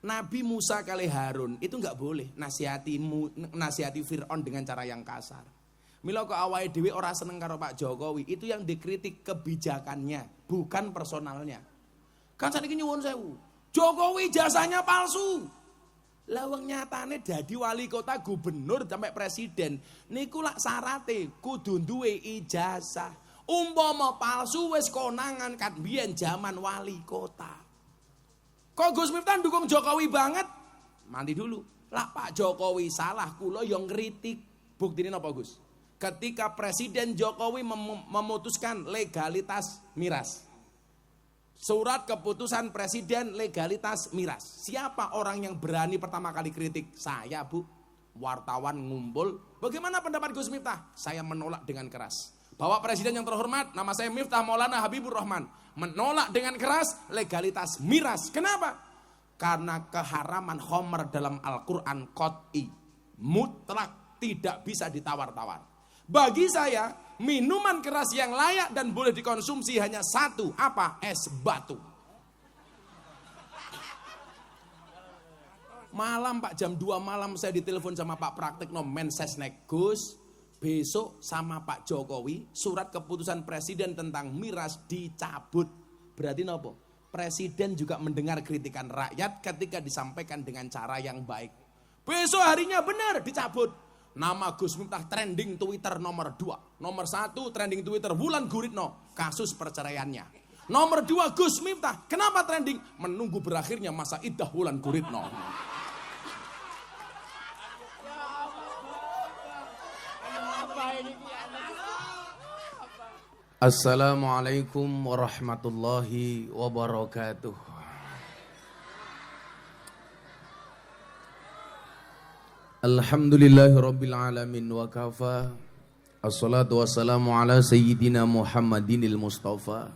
Nabi Musa kali Harun itu nggak boleh nasihati Fir'aun dengan cara yang kasar. Mila kok awake dhewe ora seneng karo Pak Jokowi, itu yang dikritik kebijakannya, bukan personalnya. Kan saniki nyuwun sewu, Jokowi jasanya palsu. Lawang nyatane dadi wali kota, gubernur sampai presiden niku lak syarate kudu duwe ijazah. Umpama palsu wis konangan kat biyen zaman wali kota. Kok Gus Miftah dukung Jokowi banget? Mandi dulu. Lah Pak Jokowi salah, kula yang ngritik. Buktine napa Gus? Ketika Presiden Jokowi memutuskan legalitas miras. Surat keputusan Presiden legalitas miras. Siapa orang yang berani pertama kali kritik? Saya, Bu. Wartawan ngumpul. Bagaimana pendapat Gus Miftah? Saya menolak dengan keras. Bapak Presiden yang terhormat, nama saya Miftah Maulana Habibur Rahman, menolak dengan keras legalitas miras. Kenapa? Karena keharaman khamr dalam Al-Quran qat'i, mutlak, tidak bisa ditawar-tawar. Bagi saya, minuman keras yang layak dan boleh dikonsumsi hanya satu, apa? Es batu. Malam Pak, jam 2 malam saya ditelepon sama Pak Praktekno Mensesnek, Gus, besok sama Pak Jokowi surat keputusan Presiden tentang miras dicabut. Berarti nopo? Presiden juga mendengar kritikan rakyat ketika disampaikan dengan cara yang baik. Besok harinya benar dicabut. Nama Gus Miftah trending Twitter nomor 2. Nomor 1 trending Twitter Wulan Guritno, kasus perceraiannya. Nomor 2 Gus Miftah, kenapa trending? Menunggu berakhirnya masa iddah Wulan Guritno. Assalamualaikum warahmatullahi wabarakatuh. Alhamdulillahi rabbil alamin wa kafa. Assalatu wassalamu ala sayyidina Muhammadinil Mustafa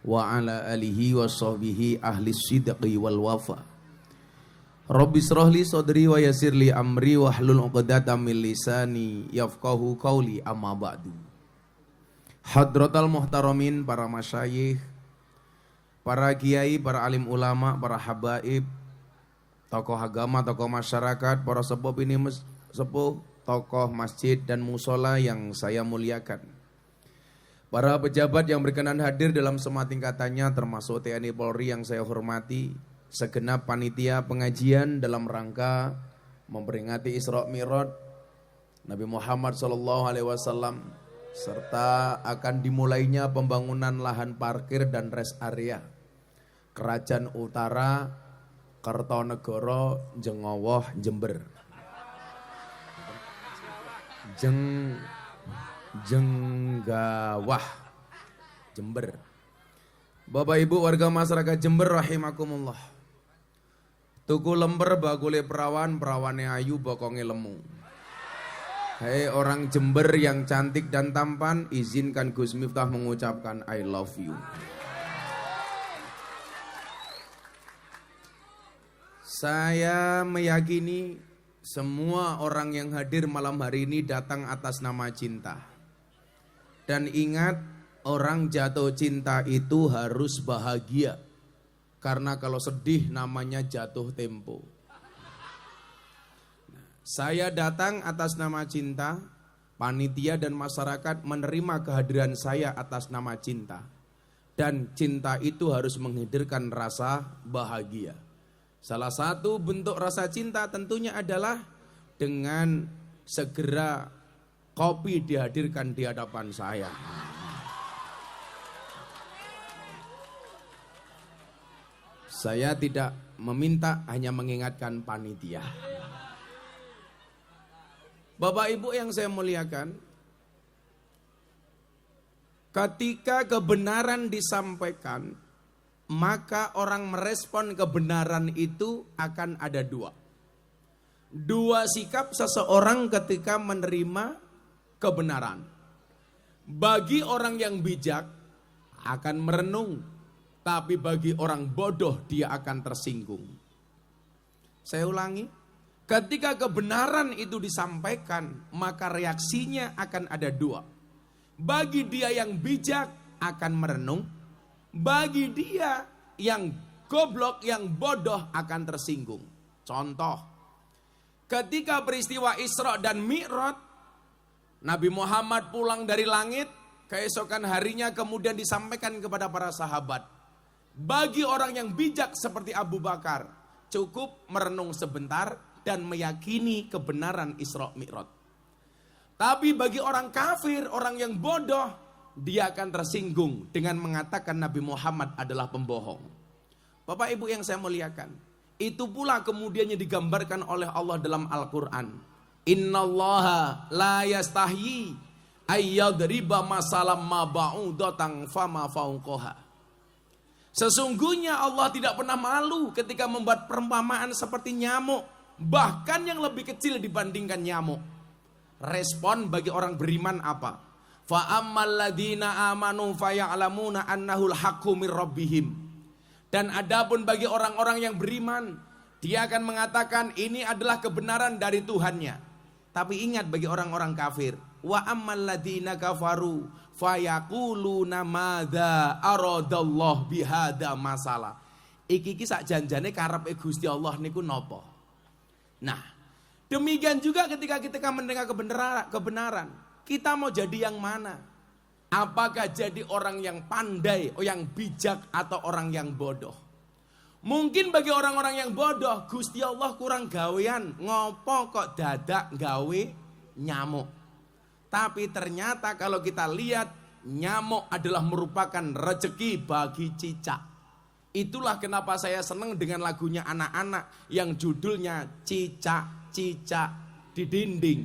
wa ala alihi wa sahbihi ahli sidqi wal wafa. Rabbi shrahli sadri wa yassirli amri wa hlul 'uqdatam min lisani yafqahu qawli, amma ba'du. Hadratal muhtaramin, para masyayikh, para kiai, para alim ulama, para habaib, tokoh agama, tokoh masyarakat, para sepuh ini sepuh, tokoh masjid dan musola yang saya muliakan. Para pejabat yang berkenan hadir dalam semua tingkatannya, termasuk TNI Polri yang saya hormati, segenap panitia pengajian dalam rangka memperingati Isra Mi'raj Nabi Muhammad SAW, serta akan dimulainya pembangunan lahan parkir dan rest area Kerajaan Utara Kertonegoro Jengowoh Jember. Jenggawah Jember. Bapak Ibu warga masyarakat Jember rahimakumullah. Tuku lemper bakule perawan, perawane ayu bokonge lemu. Hei orang Jember yang cantik dan tampan, izinkan Gus Miftah mengucapkan I love you. Saya meyakini semua orang yang hadir malam hari ini datang atas nama cinta. Dan ingat, orang jatuh cinta itu harus bahagia. Karena kalau sedih namanya jatuh tempo. Saya datang atas nama cinta, panitia dan masyarakat menerima kehadiran saya atas nama cinta. Dan cinta itu harus menghadirkan rasa bahagia. Salah satu bentuk rasa cinta tentunya adalah dengan segera kopi dihadirkan di hadapan saya. Saya tidak meminta, hanya mengingatkan panitia. Bapak Ibu yang saya muliakan, ketika kebenaran disampaikan, maka orang merespon kebenaran itu akan ada dua. Dua sikap seseorang ketika menerima kebenaran. Bagi orang yang bijak akan merenung, tapi bagi orang bodoh dia akan tersinggung. Saya ulangi. Ketika kebenaran itu disampaikan, maka reaksinya akan ada dua. Bagi dia yang bijak akan merenung, bagi dia yang goblok, yang bodoh akan tersinggung. Contoh, ketika peristiwa Isra dan Mi'raj, Nabi Muhammad pulang dari langit, keesokan harinya kemudian disampaikan kepada para sahabat. Bagi orang yang bijak seperti Abu Bakar, cukup merenung sebentar dan meyakini kebenaran Isra Mi'raj. Tapi bagi orang kafir, orang yang bodoh, dia akan tersinggung dengan mengatakan Nabi Muhammad adalah pembohong. Bapak Ibu yang saya muliakan, itu pula kemudiannya digambarkan oleh Allah dalam Al-Quran. Innallaha la yastahyi ayyadriba masalam ma ba'udatan fama fauqaha. Sesungguhnya Allah tidak pernah malu ketika membuat perumpamaan seperti nyamuk, bahkan yang lebih kecil dibandingkan nyamuk. Respon bagi orang beriman apa? Fa ammal ladina amanu faya'lamuna annahul haqqu mir rabbihim. Dan adapun bagi orang-orang yang beriman, dia akan mengatakan ini adalah kebenaran dari Tuhannya. Tapi ingat bagi orang-orang kafir, wa ammal ladina kafaru fayaquluna madza aradallahu bihadza masalah. Iki sak janjane karepe Gusti Allah niku napa? Nah, demikian juga ketika kita mendengar kebenaran, kita mau jadi yang mana? Apakah jadi orang yang pandai, yang bijak, atau orang yang bodoh? Mungkin bagi orang-orang yang bodoh, Gusti Allah kurang gawean, ngopo kok dadak gawe nyamuk. Tapi ternyata kalau kita lihat, nyamuk adalah merupakan rezeki bagi cicak. Itulah kenapa saya senang dengan lagunya anak-anak yang judulnya Cicak-cicak di dinding,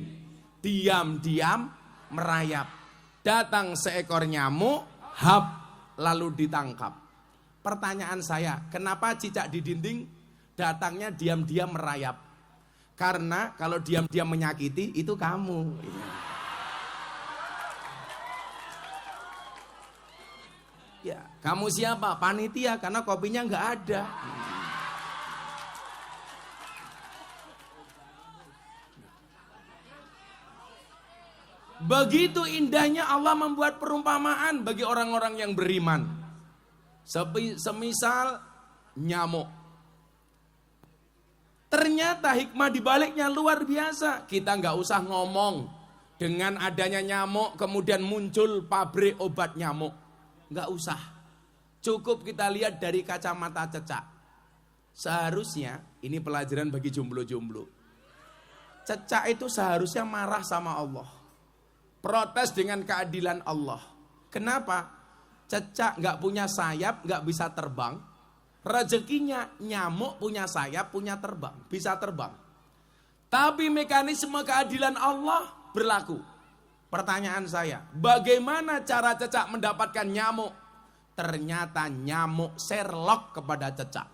diam-diam merayap. Datang seekor nyamuk, hap, lalu ditangkap. Pertanyaan saya, kenapa cicak di dinding datangnya diam-diam merayap? Karena kalau diam-diam menyakiti, itu kamu. Ya, kamu siapa? Panitia, karena kopinya nggak ada. Begitu indahnya Allah membuat perumpamaan bagi orang-orang yang beriman. Semisal nyamuk. Ternyata hikmah dibaliknya luar biasa. Kita nggak usah ngomong dengan adanya nyamuk kemudian muncul pabrik obat nyamuk. Nggak usah. Cukup kita lihat dari kacamata cecak. Seharusnya, ini pelajaran bagi jomblo-jomblo. Cecak itu seharusnya marah sama Allah. Protes dengan keadilan Allah. Kenapa? Cecak nggak punya sayap, nggak bisa terbang. Rezekinya nyamuk punya sayap, punya terbang, bisa terbang. Tapi mekanisme keadilan Allah berlaku. Pertanyaan saya, bagaimana cara cecak mendapatkan nyamuk? Ternyata nyamuk Sherlock kepada cecak.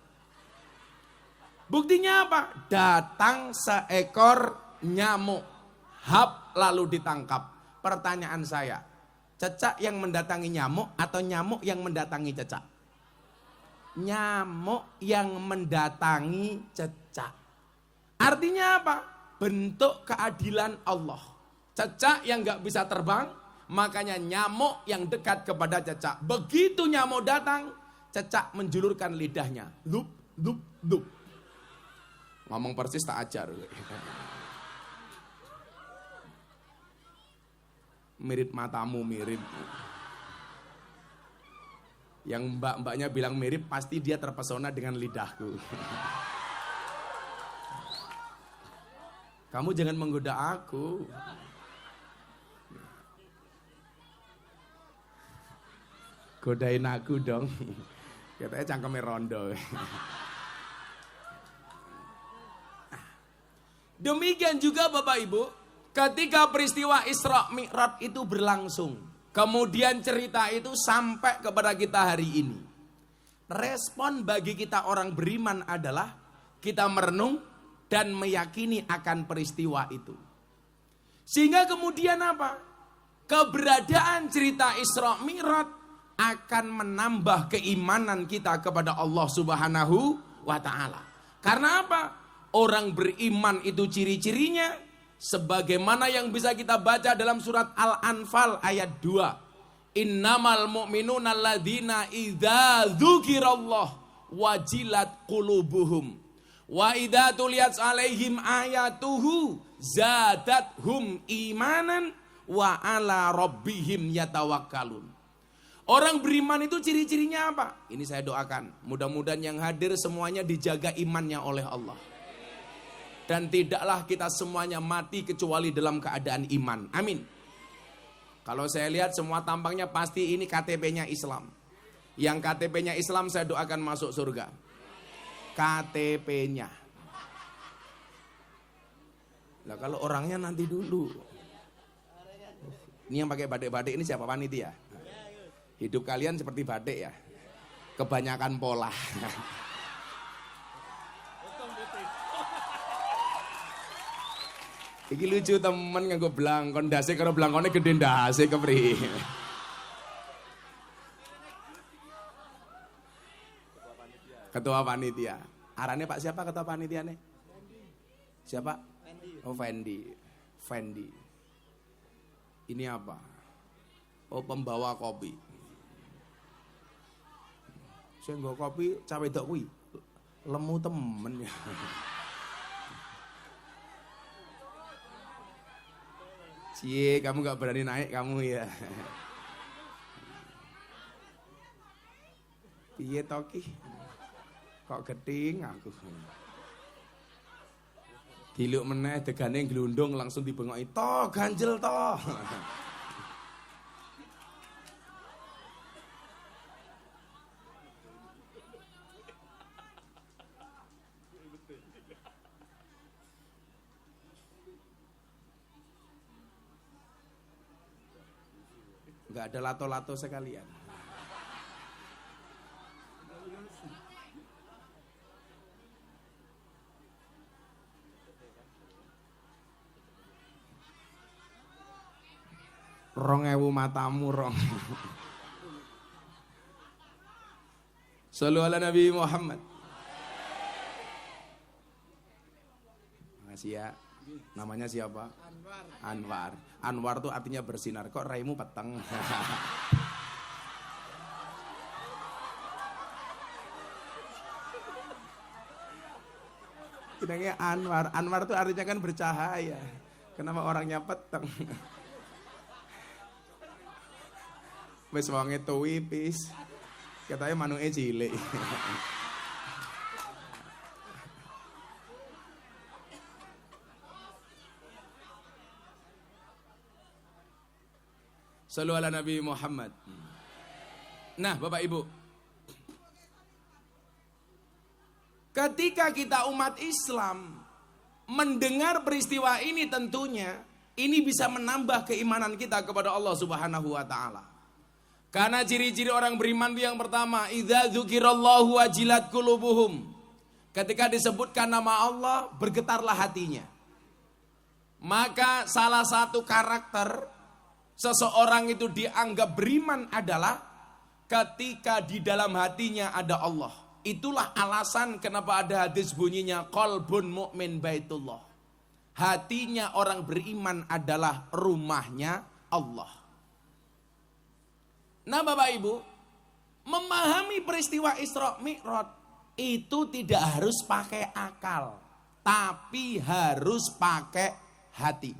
Buktinya apa? Datang seekor nyamuk, hap, lalu ditangkap. Pertanyaan saya, cecak yang mendatangi nyamuk atau nyamuk yang mendatangi cecak? Nyamuk yang mendatangi cecak. Artinya apa? Bentuk keadilan Allah. Cecak yang gak bisa terbang, makanya nyamuk yang dekat kepada cecak. Begitu nyamuk datang, cecak menjulurkan lidahnya. Lup, lup, lup. Ngomong persis tak ajar. Mirip matamu, mirip. Yang mbak-mbaknya bilang mirip, pasti dia terpesona dengan lidahku. Kamu jangan menggoda aku. Godain aku dong. Katanya cangkeme rondo. Demikian juga Bapak Ibu, ketika peristiwa Isra Mi'raj itu berlangsung, kemudian cerita itu sampai kepada kita hari ini. Respon bagi kita orang beriman adalah kita merenung dan meyakini akan peristiwa itu. Sehingga kemudian apa? Keberadaan cerita Isra Mi'raj akan menambah keimanan kita kepada Allah Subhanahu wa ta'ala. Karena apa? Orang beriman itu ciri-cirinya sebagaimana yang bisa kita baca dalam surat Al-Anfal ayat 2. Innamal mu'minuna alladzina idza dzukirallah wajilat qulubuhum wa idza tuliyat alaihim ayatuhu zadathum imanan wa ala rabbihim yatawakkalun. Orang beriman itu ciri-cirinya apa? Ini saya doakan, mudah-mudahan yang hadir semuanya dijaga imannya oleh Allah. Dan tidaklah kita semuanya mati kecuali dalam keadaan iman. Amin. Kalau saya lihat semua tampangnya pasti ini KTP-nya Islam. Yang KTP-nya Islam saya doakan masuk surga. KTP-nya. Nah kalau orangnya nanti dulu. Ini yang pakai batik-batik ini siapa? Panitia? Hidup kalian seperti batik ya. Kebanyakan pola. Iki lucu temen nganggo blangkon ndase karo blangkone gede ndase kepriye. Ketua panitia. Arane Pak siapa ketua panitiane? Siapa? Oh Fendi. Fendi. Ini apa? Oh pembawa kopi. Saya nggo kopi cawe wedok kuwi. Lemu temen ya. Cie, kamu gak berani naik kamu ya. Piye toki? Kok geting aku. Diluk meneh degane glundung langsung dibengoki. Toh ganjel toh. Enggak ada lato-lato sekalian. Rong ewu matamu rong. Shallu ala Nabi Muhammad. Makasih ya. Namanya siapa? Anwar. Anwar. Anwar tuh artinya bersinar. Kok raimu peteng? Kenanya Anwar. Anwar tuh artinya kan bercahaya. Kenapa orangnya peteng? Wis wonge tuwi pis. Katanya manuke cilik. Shallu ala Nabi Muhammad. Nah Bapak Ibu, ketika kita umat Islam mendengar peristiwa ini tentunya ini bisa menambah keimanan kita kepada Allah Subhanahu wa taala. Karena ciri-ciri orang beriman itu yang pertama, idza dzukirallahu wajilat qulubuhum. Ketika disebutkan nama Allah, bergetarlah hatinya. Maka salah satu karakter seseorang itu dianggap beriman adalah ketika di dalam hatinya ada Allah. Itulah alasan kenapa ada hadis bunyinya qalbun mu'min baitullah. Hatinya orang beriman adalah rumahnya Allah. Nah Bapak Ibu, memahami peristiwa Isra Mi'raj itu tidak harus pakai akal, tapi harus pakai hati.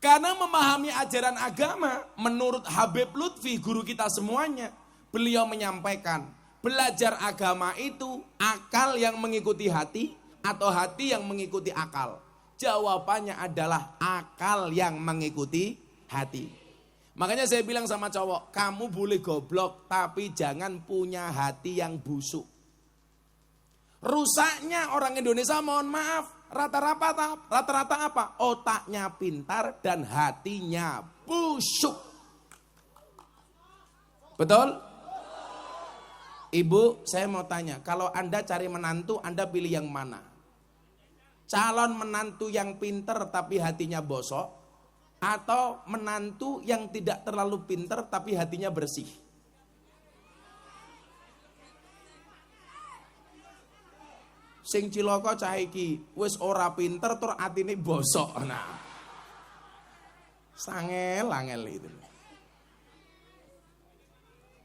Karena memahami ajaran agama, menurut Habib Lutfi, guru kita semuanya, beliau menyampaikan, belajar agama itu akal yang mengikuti hati atau hati yang mengikuti akal. Jawabannya adalah akal yang mengikuti hati. Makanya saya bilang sama cowok, kamu boleh goblok tapi jangan punya hati yang busuk. Rusaknya orang Indonesia mohon maaf, rata-rata apa? Otaknya pintar dan hatinya busuk. Betul? Ibu, saya mau tanya, kalau Anda cari menantu, Anda pilih yang mana? Calon menantu yang pintar tapi hatinya bosok, atau menantu yang tidak terlalu pintar tapi hatinya bersih? Sing cilaka cah iki wis ora pinter tur atine bosok. Nah. Sangel-angel itu.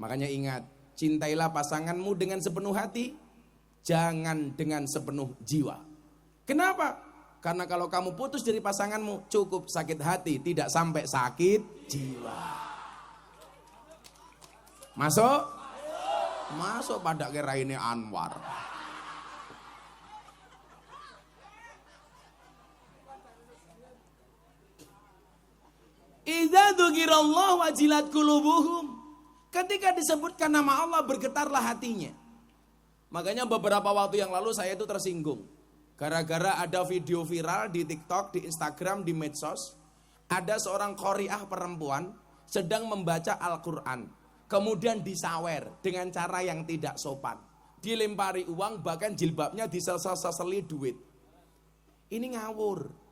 Makanya ingat, Cintailah pasanganmu dengan sepenuh hati, jangan dengan sepenuh jiwa. Kenapa? Karena kalau kamu putus dari pasanganmu, cukup sakit hati, tidak sampai sakit jiwa. Masuk? Masuk pada kira ini Anwar. Idza dzukirallahu wajilat qulubuhum. Ketika disebutkan nama Allah bergetarlah hatinya. Makanya beberapa waktu yang lalu saya itu tersinggung. Gara-gara ada video viral di TikTok, di Instagram, di medsos. Ada seorang qori'ah perempuan sedang membaca Al-Quran. Kemudian disawer dengan cara yang tidak sopan. Dilempari uang, bahkan jilbabnya diseseli duit. Ini ngawur.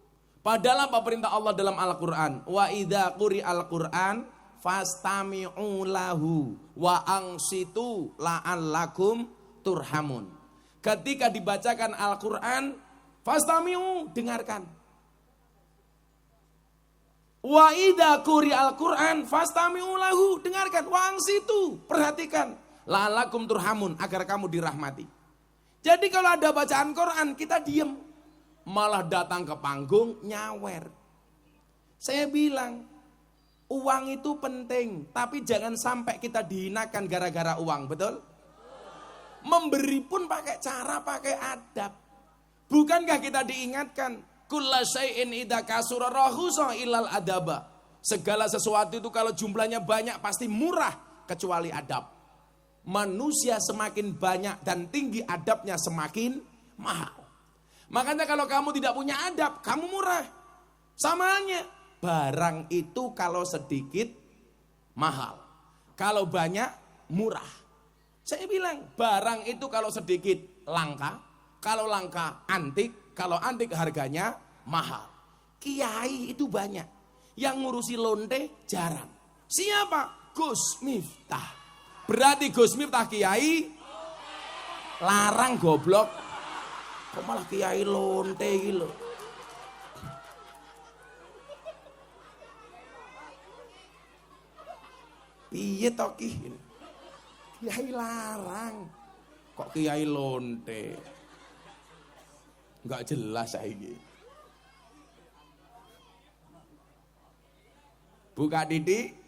Padahal apa perintah Allah dalam Al-Quran? Wa idza quri'al Qur'an fastami'u lahu wa ansitu la'allakum turhamun. Ketika dibacakan Al-Quran, fastami'u, dengarkan. Wa idza quri'al Qur'an fastami'u lahu, dengarkan. Wa ansitu, perhatikan. La'allakum turhamun, agar kamu dirahmati. Jadi kalau ada bacaan Quran, kita diem. Malah datang ke panggung nyawer. Saya bilang, uang itu penting, tapi jangan sampai kita dihinakan gara-gara uang, betul? Memberi pun pakai cara, pakai adab. Bukankah kita diingatkan, kulla syai'in idza kasura rahusa ilal adaba. Segala sesuatu itu kalau jumlahnya banyak pasti murah kecuali adab. Manusia semakin banyak dan tinggi adabnya semakin mahal. Makanya kalau kamu tidak punya adab, kamu murah. Sama halnya, barang itu kalau sedikit mahal, kalau banyak murah. Saya bilang, barang itu kalau sedikit langka, kalau langka antik, kalau antik harganya mahal. Kiai itu banyak, yang ngurusi lonte jarang. Siapa? Gus Miftah. Berarti Gus Miftah kiai larang goblok. Kok malah kiai lonte gitu. Piye to ki? Kiai larang. Kok kiai lonte? Enggak jelas saiki. Buka didik.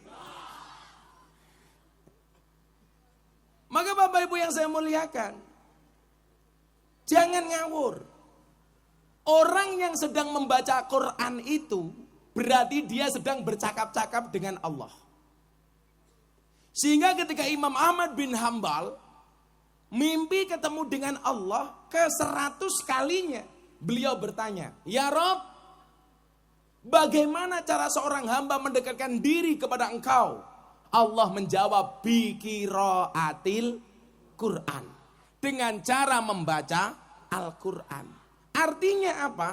Maka Bapak Ibu yang saya muliakan, jangan ngawur. Orang yang sedang membaca Quran itu berarti dia sedang bercakap-cakap dengan Allah. Sehingga ketika Imam Ahmad bin Hambal mimpi ketemu dengan Allah ke 100 kalinya, beliau bertanya, "Ya Rob, bagaimana cara seorang hamba mendekatkan diri kepada Engkau?" Allah menjawab, "Bi qiraatil Quran." Dengan cara membaca Al-Quran. Artinya apa?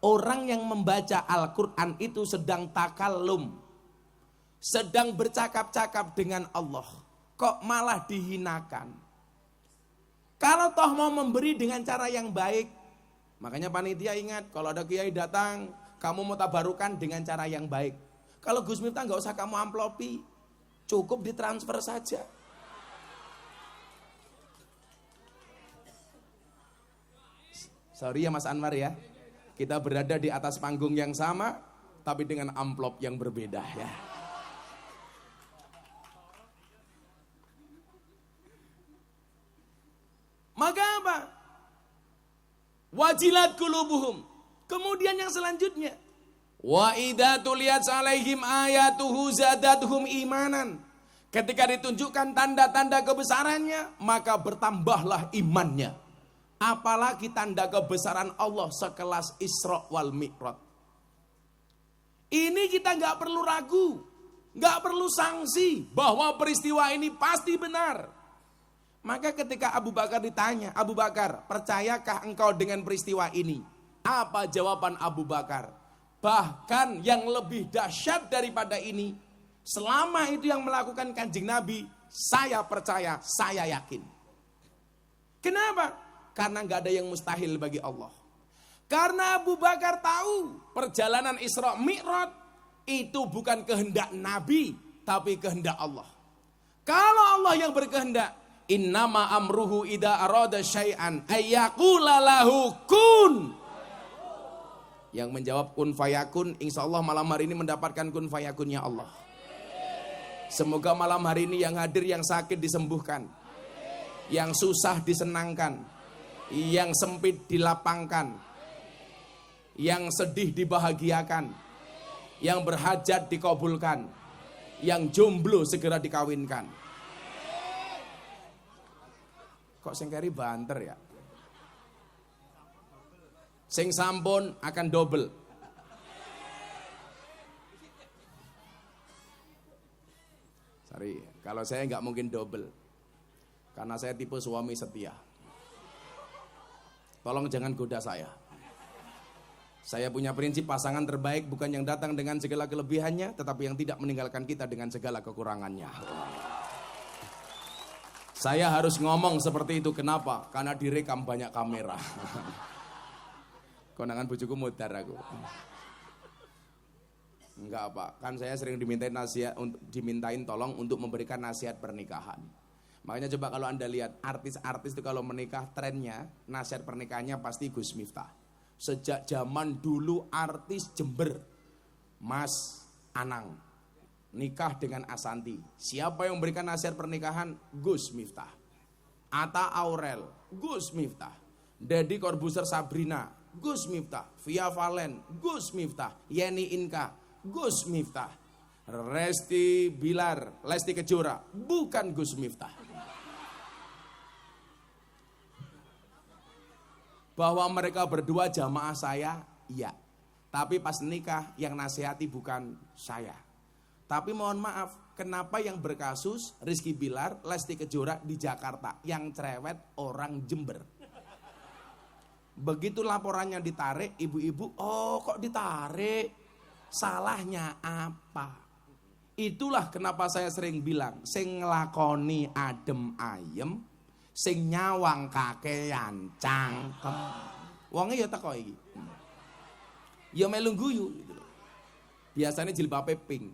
Orang yang membaca Al-Quran itu sedang takallum, sedang bercakap-cakap dengan Allah. Kok malah dihinakan? Kalau toh mau memberi dengan cara yang baik, makanya panitia ingat, kalau ada kiai datang, kamu mau tabarukan dengan cara yang baik. Kalau Gus Miftah nggak usah kamu amplopi, cukup ditransfer saja. Sorry ya Mas Anwar ya, kita berada di atas panggung yang sama, tapi dengan amplop yang berbeda ya. Maka apa? Wajilat qulubuhum. Kemudian yang selanjutnya, wa idza tuliyat alaihim ayatuhu zadatuhum imanan. Ketika ditunjukkan tanda-tanda kebesarannya, maka bertambahlah imannya. Apalagi tanda kebesaran Allah sekelas Isra wal Mi'raj. Ini kita nggak perlu ragu, nggak perlu sanksi bahwa peristiwa ini pasti benar. Maka ketika Abu Bakar ditanya, "Abu Bakar, percayakah engkau dengan peristiwa ini?" Apa jawaban Abu Bakar? Bahkan yang lebih dahsyat daripada ini, selama itu yang melakukan Kanjeng Nabi, saya percaya, saya yakin. Kenapa? Karena nggak ada yang mustahil bagi Allah. Karena Abu Bakar tahu perjalanan Isra Mi'raj itu bukan kehendak Nabi, tapi kehendak Allah. Kalau Allah yang berkehendak, Innama amruhu idza arada syai'an ayyaqula lahu kun. Yang menjawab kun fayakun, insyaallah malam hari ini mendapatkan kun fayakunnya Allah. Semoga malam hari ini yang hadir yang sakit disembuhkan, yang susah disenangkan, yang sempit dilapangkan, yang sedih dibahagiakan, yang berhajat dikabulkan, yang jomblo segera dikawinkan. Kok sing keri banter ya? Sing sampun akan double. Sorry, kalau saya nggak mungkin double. Karena saya tipe suami setia. Tolong jangan goda saya. Saya punya prinsip pasangan terbaik bukan yang datang dengan segala kelebihannya, tetapi yang tidak meninggalkan kita dengan segala kekurangannya. Saya harus ngomong seperti itu, kenapa? Karena direkam banyak kamera. Konangan bojoku mudar aku. Enggak Pak, kan saya sering dimintain tolong untuk memberikan nasihat pernikahan. Makanya coba kalau Anda lihat artis-artis itu kalau menikah trennya nasihat pernikahannya pasti Gus Miftah. Sejak zaman dulu artis Jember, Mas Anang nikah dengan Asanti. Siapa yang memberikan nasihat pernikahan? Gus Miftah. Atta Aurel, Gus Miftah. Deddy Corbuzier Sabrina, Gus Miftah. Via Valen, Gus Miftah. Yeni Inka, Gus Miftah. Lesti Bilar, Lesti Kejora, bukan Gus Miftah. Bahwa mereka berdua jamaah saya, iya. Tapi pas nikah yang nasihati bukan saya. Tapi mohon maaf, kenapa yang berkasus Rizky Bilar, Lesti Kejora di Jakarta, yang cerewet orang Jember. Begitu laporannya ditarik, ibu-ibu, oh kok ditarik? Salahnya apa? Itulah kenapa saya sering bilang, sing nglakoni adem ayem, sing nyawang kakean cangkem. Wonge ya teko iki. Ya melu guyu gitu loh. Biasanya jilbabe pink.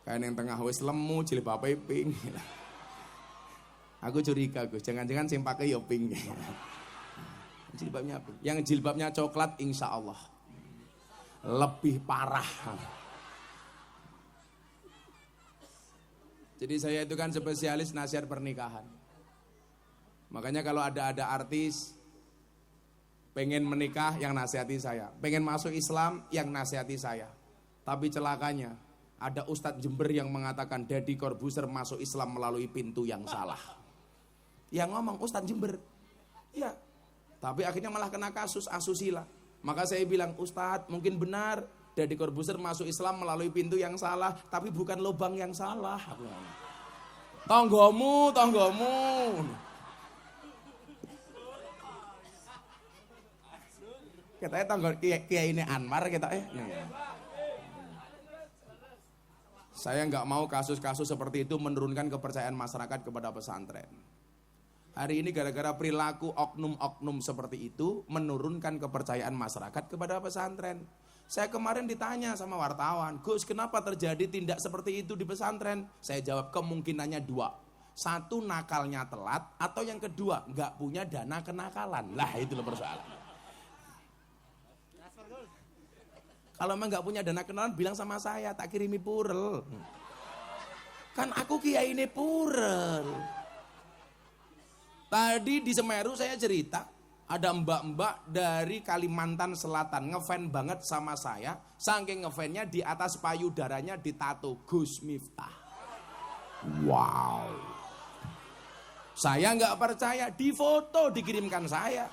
Kayak yang tengah wis lemu jilbabe pink. Aku curiga Gus, jangan-jangan sing pakai ya pink. Jilbabnya pink. Yang jilbabnya coklat insya Allah lebih parah. Jadi saya itu kan spesialis nasihat pernikahan. Makanya kalau ada artis pengen menikah yang nasihati saya, pengen masuk Islam yang nasihati saya. Tapi celakanya ada Ustadz Jember yang mengatakan Deddy Corbuzier masuk Islam melalui pintu yang salah. Yang ngomong Ustadz Jember. Ya. Tapi akhirnya malah kena kasus asusila. Maka saya bilang, Ustadz mungkin benar Deddy Corbuzier masuk Islam melalui pintu yang salah, tapi bukan lubang yang salah. Tonggomu. Katanya tonggo kiai ini Anwar kita Saya nggak mau kasus-kasus seperti itu menurunkan kepercayaan masyarakat kepada pesantren. Hari ini gara-gara perilaku oknum-oknum seperti itu menurunkan kepercayaan masyarakat kepada pesantren. Saya kemarin ditanya sama wartawan, Gus kenapa terjadi tindak seperti itu di pesantren? Saya jawab kemungkinannya dua. Satu nakalnya telat atau yang kedua nggak punya dana kenakalan. Lah itu loh persoalan. Kalau memang nggak punya dana kenakalan bilang sama saya tak kirimi purel. Kan aku kiai ini purel. Tadi di Semeru saya cerita, ada mbak-mbak dari Kalimantan Selatan ngefan banget sama saya, saking ngefannya di atas payudaranya ditato Gus Miftah. Wow. Saya nggak percaya, di foto dikirimkan saya.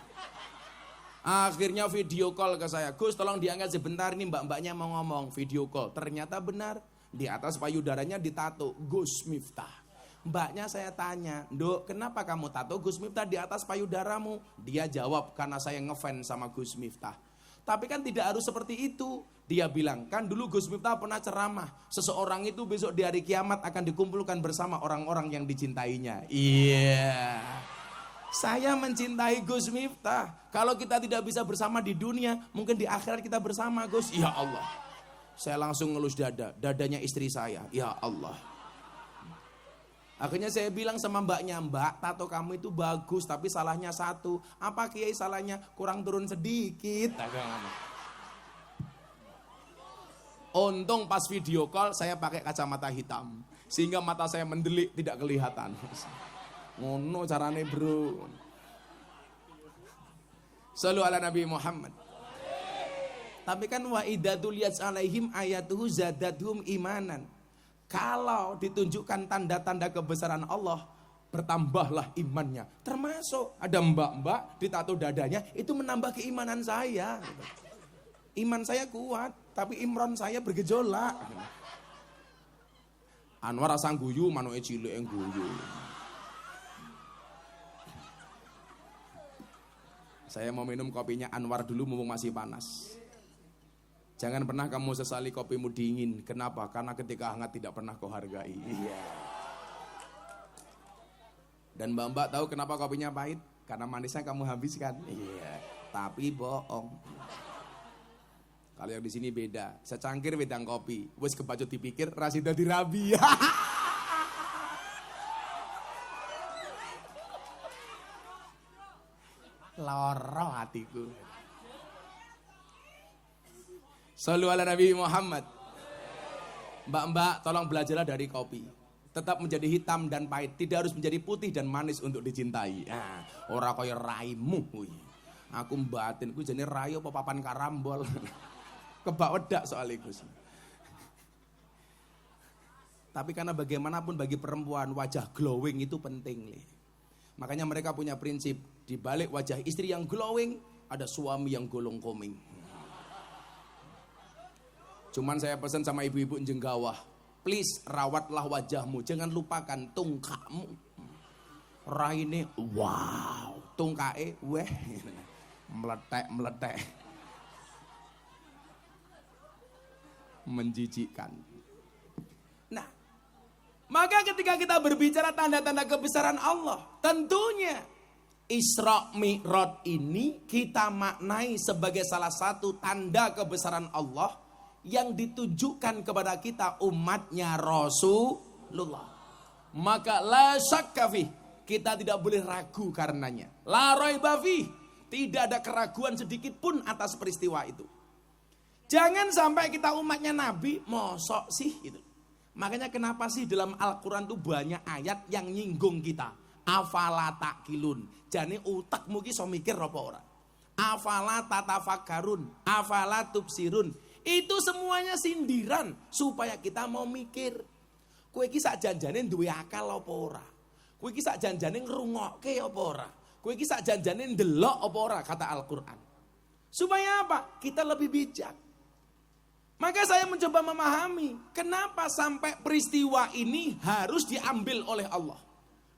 Akhirnya video call ke saya, Gus tolong diangkat sebentar nih mbak-mbaknya mau ngomong, video call. Ternyata benar, di atas payudaranya ditato Gus Miftah. Mbaknya saya tanya, Dok, kenapa kamu tato Gus Miftah di atas payudaramu? Dia jawab, karena saya ngefans sama Gus Miftah. Tapi kan tidak harus seperti itu. Dia bilang, kan dulu Gus Miftah pernah ceramah, seseorang itu besok di hari kiamat akan dikumpulkan bersama orang-orang yang dicintainya. Iya. Saya mencintai Gus Miftah. Kalau kita tidak bisa bersama di dunia, mungkin di akhirat kita bersama Gus. Ya Allah. Saya langsung ngelus dada, dadanya istri saya. Ya Allah. Akhirnya saya bilang sama mbaknya, Mbak, tato kamu itu bagus, tapi salahnya satu. Apa Kiai salahnya? Kurang turun sedikit. Untung pas video call saya pakai kacamata hitam. Sehingga mata saya mendelik, tidak kelihatan. Ngono carane bro. Sallu ala Nabi Muhammad. Tapi kan wa idzatul yas alaihim ayatuhu zadatuhum imanan. Kalau ditunjukkan tanda-tanda kebesaran Allah, bertambahlah imannya. Termasuk ada mbak-mbak ditato dadanya, itu menambah keimanan saya. Iman saya kuat, tapi imron saya bergejolak. Anwar asang guyu, manuke cilik yang guyu. Saya mau minum kopinya Anwar dulu mumpung masih panas. Jangan pernah kamu sesali kopimu dingin. Kenapa? Karena ketika hangat tidak pernah kau hargai. Iya. Dan mbak-mbak tahu kenapa kopinya pahit? Karena manisnya kamu habiskan. Iya. Tapi bohong. Kalau yang di sini beda. Secangkir wedang kopi. Wes kebacut dipikir rasida dirabi. Loro hatiku. Sallu ala Nabi Muhammad. Mbak-mbak tolong belajarlah dari kopi. Tetap menjadi hitam dan pahit, tidak harus menjadi putih dan manis untuk dicintai. Nah, ora kaya raimu kuwi. Aku mbatin kuwi jenenge rai apa papan karambol. Kebak wedak soal iku. Tapi karena bagaimanapun bagi perempuan wajah glowing itu penting, Le. Makanya mereka punya prinsip, di balik wajah istri yang glowing ada suami yang golong koming. Cuman saya pesan sama ibu-ibu Jenggawah, please rawatlah wajahmu, jangan lupakan tungkakmu. Raine wow, tungkae weh meletek. Menjijikkan. Nah, maka ketika kita berbicara tanda-tanda kebesaran Allah, tentunya Isra Mi'raj ini kita maknai sebagai salah satu tanda kebesaran Allah yang ditujukan kepada kita umatnya Rasulullah. Maka la syakka fih, kita tidak boleh ragu karenanya. La raiba fih, tidak ada keraguan sedikit pun atas peristiwa itu. Jangan sampai kita umatnya Nabi, mosok sih gitu. Makanya kenapa sih dalam Al-Quran tuh banyak ayat yang nyinggung kita. Afala takilun, jane utakmu ki iso mikir apa ora. Afala tatafakkarun, afala tubsirun. Itu semuanya sindiran supaya kita mau mikir. Kowe iki sak janjane duwe akal apa ora? Kowe iki sak janjane ngrungokke apa ora? Kowe iki sak janjane ndelok apa ora, kata Al-Qur'an. Supaya apa? Kita lebih bijak. Maka saya mencoba memahami kenapa sampai peristiwa ini harus diambil oleh Allah.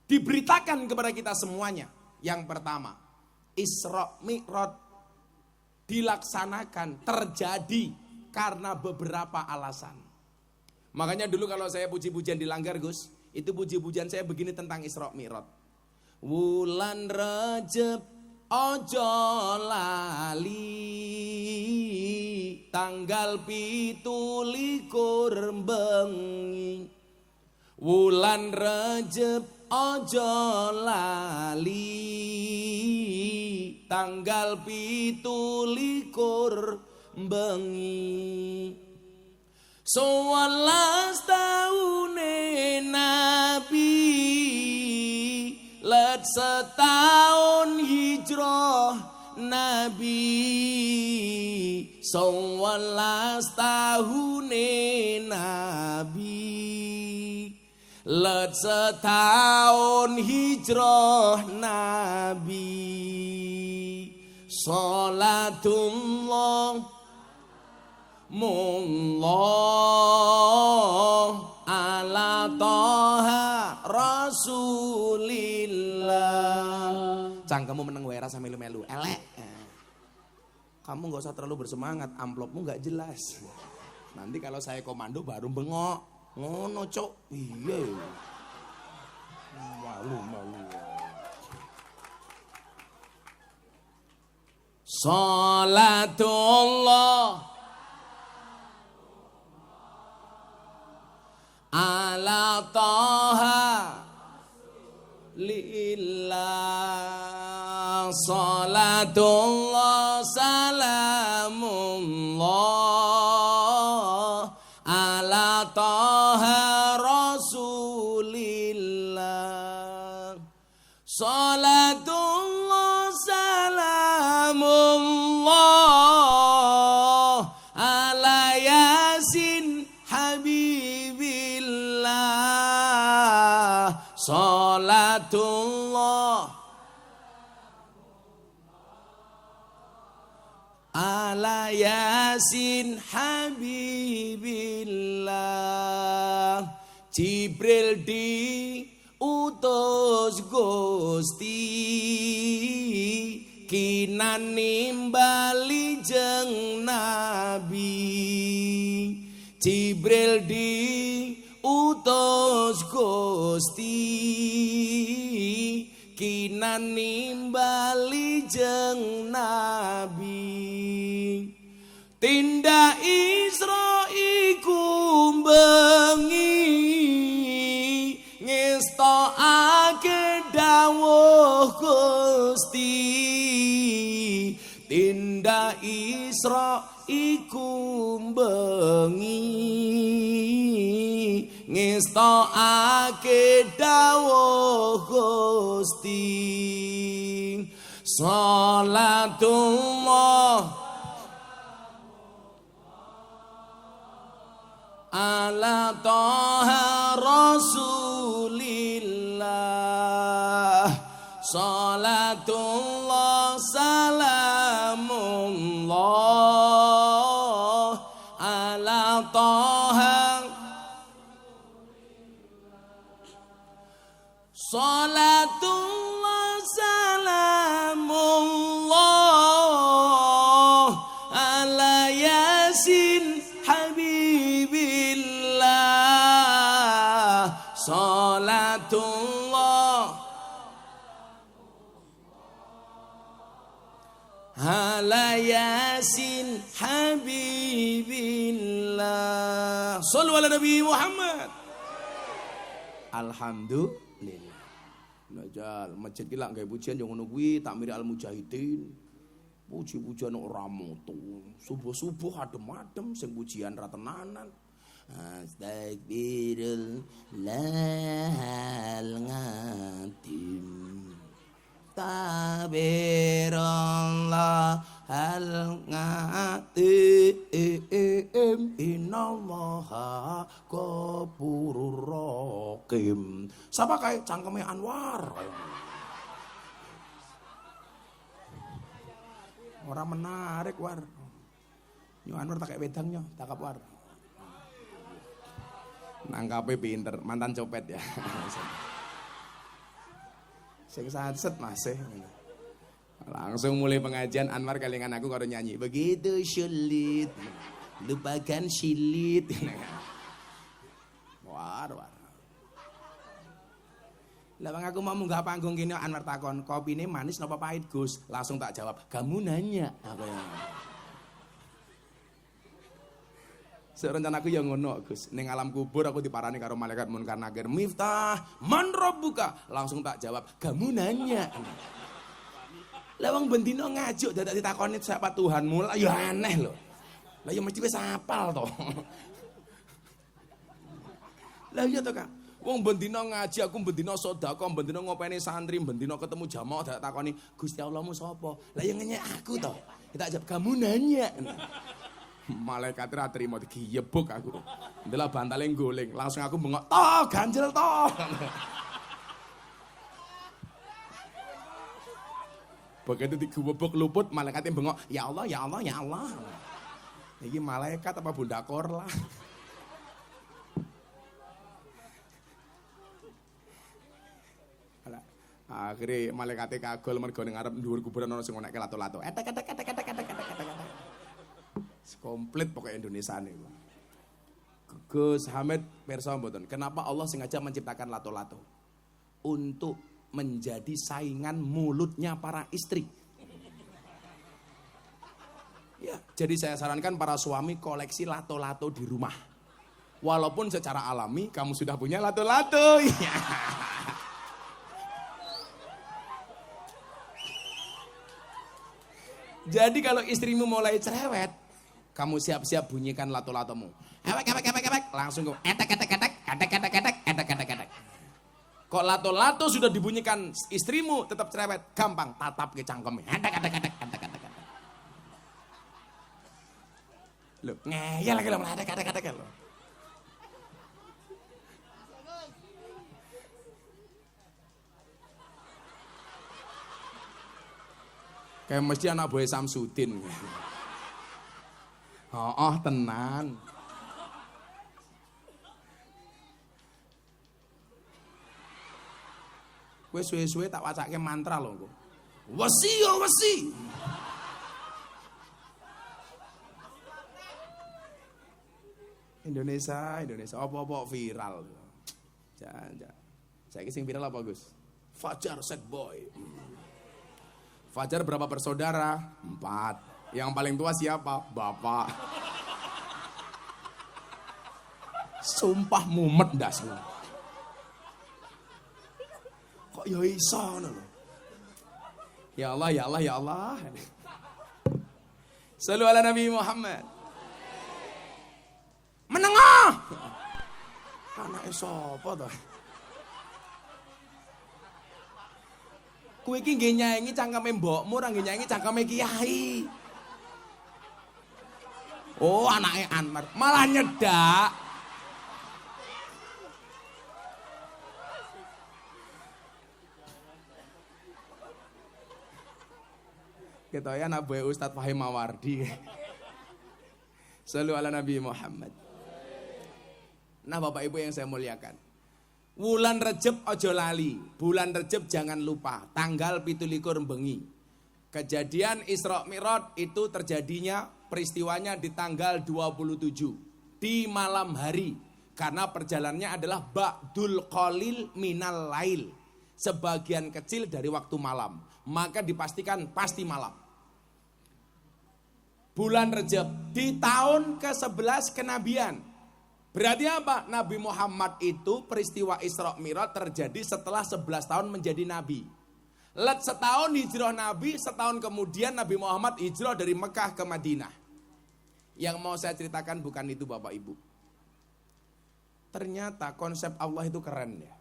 Diberitakan kepada kita semuanya. Yang pertama, Isra Mi'raj dilaksanakan, terjadi karena beberapa alasan. Makanya dulu kalau saya puji-pujian di Langgar Gus, itu puji-pujian saya begini tentang Isra Mi'raj. Wulan Rajab ojo lali, tanggal 17 bengi. Wulan Rajab ojo lali, tanggal 17 bengi. 11 tahune Nabi, let setahun hijrah Nabi. 11 tahune Nabi, let setahun hijrah Nabi. Salatullah mullah ala toha rasulillah. Cangkemmu meneng wae rasa melu-melu elek. Kamu gak usah terlalu bersemangat, amplopmu gak jelas. Nanti kalau saya komando baru bengok. Ngono cok. Iya. Malu. Salatullah Salatullah salamullah ala taha rasulillah. Salatullah salamullah ala yasin habibillah. Salatullah ala yasin habibillah. Jibril diutus Gusti kinan nimbali jeng Nabi. Jibril diutus Gusti kinan nimbali jeng Nabi. Tindak Isra iku bengi ngestokake dawuh Gusti. Tindak Isra iku bengi ngestokake dawuh Gusti. Salatullah ala taha rasulillah. Salatullah salamullah ala taha. Salatullah salamullah ala yasin habibillah. Salatullah ala yasin habibillah. Shallu ala Nabi Muhammad. Alhamdulillah. Najal masjid ki lak gawe pujian yo ngono kuwi takmir al mujahidin. Puji-pujian ora mutu. Subuh-subuh adem-adem sing pujian ra tenanan. Astagfirullahal ngatim. Tabirallahal ngatim. Innallaha ghafurur rahim. Sapa kae cangkeme Anwar. Orang menarik war. Nyo Anwar tak kayak wedang nyo, takap war. Nangkape pinter, mantan copet ya. Sing satset masih. Langsung mulai pengajian Anwar kalingan aku karo nyanyi. Begitu sulit, lupakan silit. War. Lah bang aku mau munggah panggung kene Anwar takon, kopine manis napa pahit Gus? Langsung tak jawab, kamu nanya. Apa ya? Serencana aku yang ngono Gus. Ning alam kubur aku diparani karo malaikat munkar nakir. Miftah, man rabbuka? Langsung tak jawab, kamu nanya. Lah wong bendino ngajuk dadak ditakoni siapa Tuhanmu, lah ya aneh lho. Lah ya mesti wis hafal to. Lah iya to Kak. Wong bendino ngaji, aku bendino sedekah, bendino ngopeni santri, bendino ketemu jamaah dak takoni, Gusti Allahmu sapa? Lah ya ngenyek aku to. Tak jawab, kamu nanya. Malaikat ra trimo digiyebuk aku. Ndelok bantale nggoling, langsung aku bengok, "Toh, ganjel toh." Begitu digubuk luput, malaikatnya bengok, "Ya Allah, ya Allah, ya Allah." Iki malaikat apa Bunda Korla? Akhirnya malaikatnya kagol mergo ning ngarep dhuwur kuburan ana sing ngonekke lato-lato. Etek. Komplit pokoknya Indonesia nih. Gus Hamid pirsa mboten, kenapa Allah sengaja menciptakan lato-lato? Untuk menjadi saingan mulutnya para istri. Ya, jadi saya sarankan para suami koleksi lato-lato di rumah. Walaupun secara alami kamu sudah punya lato-lato. Jadi kalau istrimu mulai cerewet, kamu siap-siap bunyikan lato-latomu. Ewek. Langsung kok etek. Kok lato-lato sudah dibunyikan istrimu tetap cerewet, gampang tatap ke cangkemnya. Etek. Loh, ngeyel lagi lo, etek lo. Kayak mesti anak buah Samsudin. Oh, tenan. Kowe suwe-suwe tak wacake mantra lho kok. Wesi. Indonesia, apa-apa viral. Jangan. Saiki sing viral apa, Gus? Fajar Set Boy. Fajar berapa bersaudara? 4. Yang paling tua siapa? Bapak. Sumpah mumet ndas. Kok ya iso ngono lho. Ya Allah. Shallu ala Nabi Muhammad. Menengah. Anake sapa to? Kowe iki nggih nyaingi cangkeme mbokmu, ora nggih nyaingi cangkeme kiai. Oh, anake Anwar, malah nyedak. Ketoya anak boy Ustadz Fahim Mawardi. Shallu ala Nabi Muhammad. Nah, Bapak Ibu yang saya muliakan. Wulan Rejab ojo lali, bulan Rejab jangan lupa, tanggal 17 bengi. Kejadian Isra Mi'raj itu terjadinya peristiwanya di tanggal 27 di malam hari, karena perjalanannya adalah ba'dul qalil minal lail, sebagian kecil dari waktu malam, maka dipastikan pasti malam. Bulan Rejab di tahun ke-11 kenabian. Berarti apa? Nabi Muhammad itu peristiwa Isra Mi'raj terjadi setelah 11 tahun menjadi nabi. Setahun hijrah Nabi, setahun kemudian Nabi Muhammad hijrah dari Mekah ke Madinah. Yang mau saya ceritakan bukan itu Bapak Ibu. Ternyata konsep Allah itu keren ya.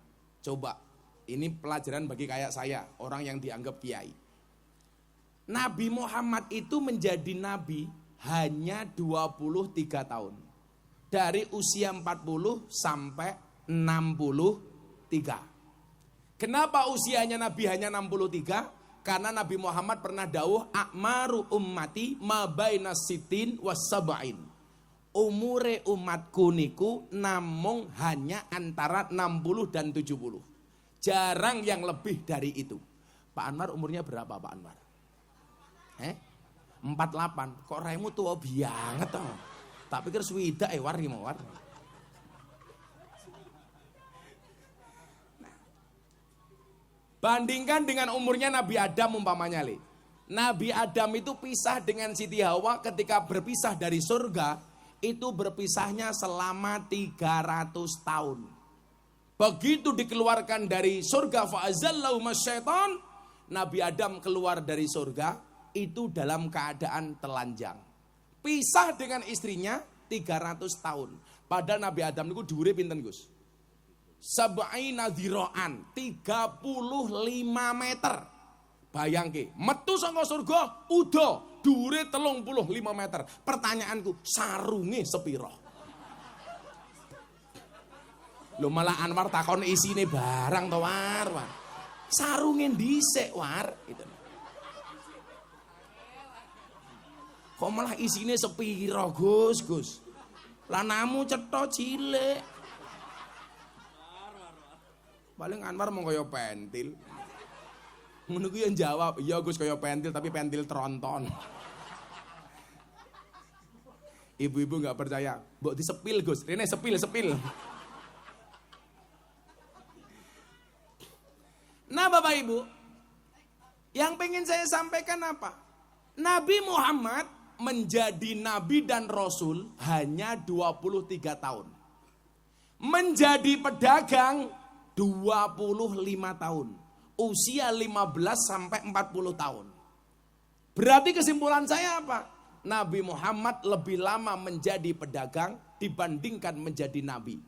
Coba, ini pelajaran bagi kayak saya, orang yang dianggap kiai. Nabi Muhammad itu menjadi nabi hanya 23 tahun. Dari usia 40 sampai 63. Kenapa usianya Nabi hanya 63? Karena Nabi Muhammad pernah dawuh akmaru ummati ma baina sitin wasaba'in. Umure umatku niku namung hanya antara 60 dan 70. Jarang yang lebih dari itu. Pak Anwar umurnya berapa Pak Anwar? 48. Kok raimu tua banget toh? Tak pikir swida war. Nah. Bandingkan dengan umurnya Nabi Adam umpamanya le. Nabi Adam itu pisah dengan Siti Hawa ketika berpisah dari surga, itu berpisahnya selama 300 tahun. Begitu dikeluarkan dari surga fa'azallahu masyaitan, Nabi Adam keluar dari surga itu dalam keadaan telanjang. Pisah dengan istrinya 300 tahun. Padahal Nabi Adam itu dhuwure pinten Gus? Sab'ina dhira'an, 35 meter. Bayangke, metu saka surga udah dhuwure 35 meter. Pertanyaanku, sarunge sepiro? Lho malah Anwar takon isine barang to War. Sarunge dhisik War, gitu. Kok malah isine sepiro Gus? Lah namu cetha cilik. Paling Anwar mau kaya pentil. Ngono ku yang jawab, iya Gus kaya pentil tapi pentil tronton. Ibu-ibu enggak percaya, mbok disepil Gus. Rene sepil. Nah Bapak Ibu, yang pengen saya sampaikan apa? Nabi Muhammad menjadi nabi dan rasul hanya 23 tahun. Menjadi pedagang 25 tahun. Usia 15 sampai 40 tahun. Berarti kesimpulan saya apa? Nabi Muhammad lebih lama menjadi pedagang dibandingkan menjadi nabi.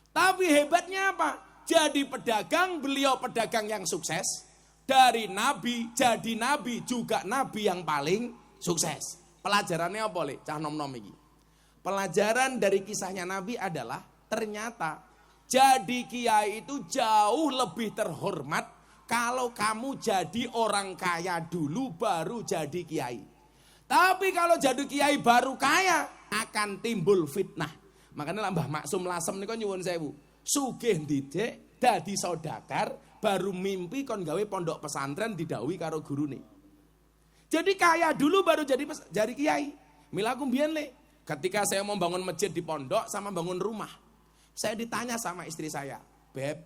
Tapi hebatnya apa? Jadi pedagang, beliau pedagang yang sukses. Dari nabi jadi nabi, juga nabi yang paling sukses. Pelajarannya apa le? Cah nom-nom iki. Pelajaran dari kisahnya nabi adalah ternyata jadi kiai itu jauh lebih terhormat kalau kamu jadi orang kaya dulu baru jadi kiai. Tapi kalau jadi kiai baru kaya akan timbul fitnah. Makanya Mbah Maksum Lasem niku nyuwun sewu. Sugih didik dadi saudakar baru mimpi kon gawe pondok pesantren didhawuhi karo gurune. Jadi kaya dulu baru jadi kiai. Mila aku mbiyen le, ketika saya mau bangun masjid di pondok sama bangun rumah. Saya ditanya sama istri saya, "Beb."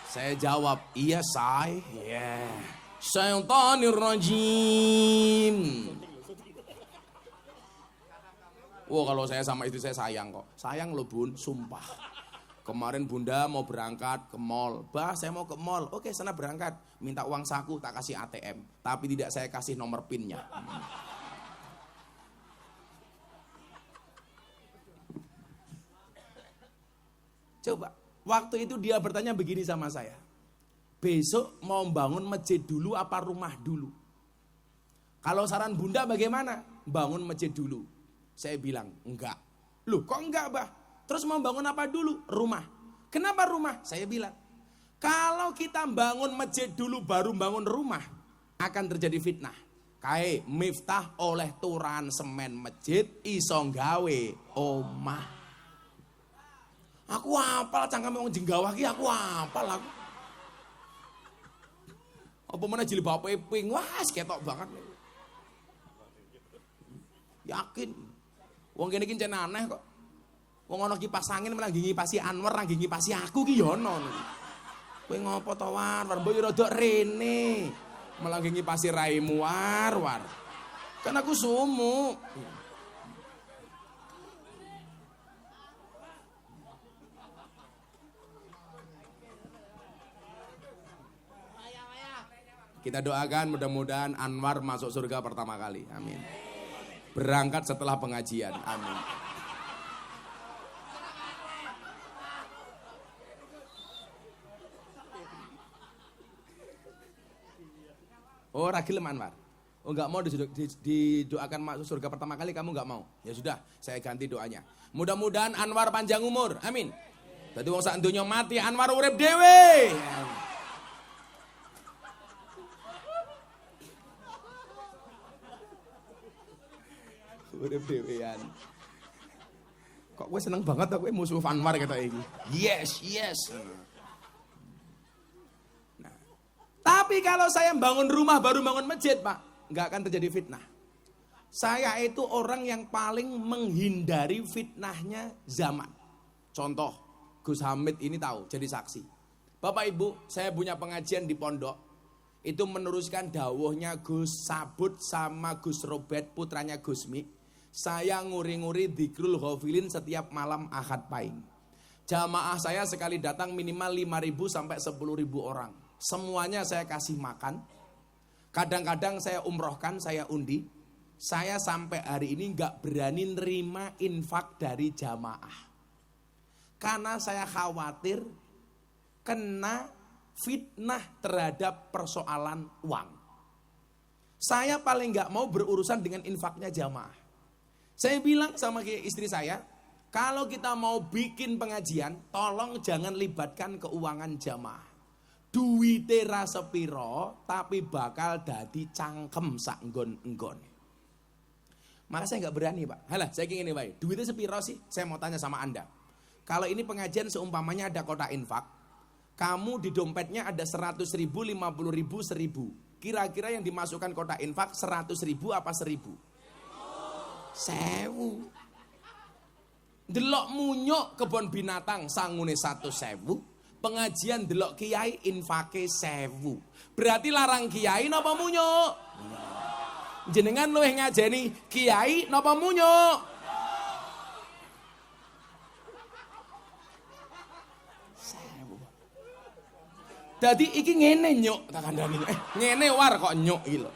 Saya jawab, "Iya, say." Yeah. Syaitanir rajim. Oh, kalau saya sama istri saya sayang kok. Sayang loh bun, sumpah. Kemarin bunda mau berangkat ke mall. Bah, saya mau ke mall. Oke, sana berangkat. Minta uang saku, tak kasih ATM. Tapi tidak saya kasih nomor PIN-nya. Coba, waktu itu dia bertanya begini sama saya. Besok mau bangun masjid dulu apa rumah dulu? Kalau saran bunda bagaimana? Bangun masjid dulu. Saya bilang, enggak. Loh kok enggak bah? Terus mau bangun apa dulu? Rumah. Kenapa rumah? Saya bilang, kalau kita bangun masjid dulu baru bangun rumah, akan terjadi fitnah. Kae miftah oleh turan semen masjid iso gawe omah. Aku apal cangkem wong jenggawah ki aku apal aku. Apa mana jilbabe pink, wah ketok banget. Yakin. Wong kene iki cen aneh kok. Wong ana kipas angin malah ngipasi Anwar, nang ngipasi aku ki yo ono. Kowe ngopo to War? War mbok yo rada rene. Malah ngipasi raimu War. Kan aku sumuk. Kita doakan mudah-mudahan Anwar masuk surga pertama kali. Amin. Berangkat setelah pengajian. Amin. Oh, ragilem Anwar. Oh, enggak mau didoakan masuk surga pertama kali, kamu enggak mau. Ya sudah, saya ganti doanya. Mudah-mudahan Anwar panjang umur. Amin. Dadi wong sak donya mati, Anwar urip dhewe. Urip dhewean. Kok gue seneng banget aku musuh Anwar kata iki. Yes. Nah, tapi kalau saya bangun rumah baru bangun masjid, Pak, nggak akan terjadi fitnah. Saya itu orang yang paling menghindari fitnahnya zaman. Contoh, Gus Hamid ini tahu, jadi saksi. Bapak Ibu, saya punya pengajian di pondok. Itu meneruskan dawuhnya Gus Sabut sama Gus Robert putranya Gus Mi. Saya nguri-nguri dzikrul ghafilin setiap malam Ahad Pahing. Jamaah saya sekali datang minimal 5.000 sampai 10.000 orang. Semuanya saya kasih makan. Kadang-kadang saya umrohkan, saya undi. Saya sampai hari ini gak berani nerima infak dari jamaah. Karena saya khawatir kena fitnah terhadap persoalan uang. Saya paling gak mau berurusan dengan infaknya jamaah. Saya bilang sama istri saya, kalau kita mau bikin pengajian, tolong jangan libatkan keuangan jamaah. Duwite ra sepiro, tapi bakal dadi cangkem sak nggon-nggon. Maka saya nggak berani Pak. Halah, saya ingin ini Pak. Duitnya sepiro sih? Saya mau tanya sama Anda. Kalau ini pengajian seumpamanya ada kotak infak, kamu di dompetnya ada 100.000, 50.000, 1.000. Kira-kira yang dimasukkan kotak infak 100.000 apa 1.000? 1.000. Delok munyuk kebon binatang sangune 100.000. Pengajian delok kiai infake 1.000. Berarti larang kiai napa munyuk? Jenengan luwih ngajeni kiai napa munyuk? Dadi iki ngene nyuk tak kandhani. Ngene war kok nyuk iki lho.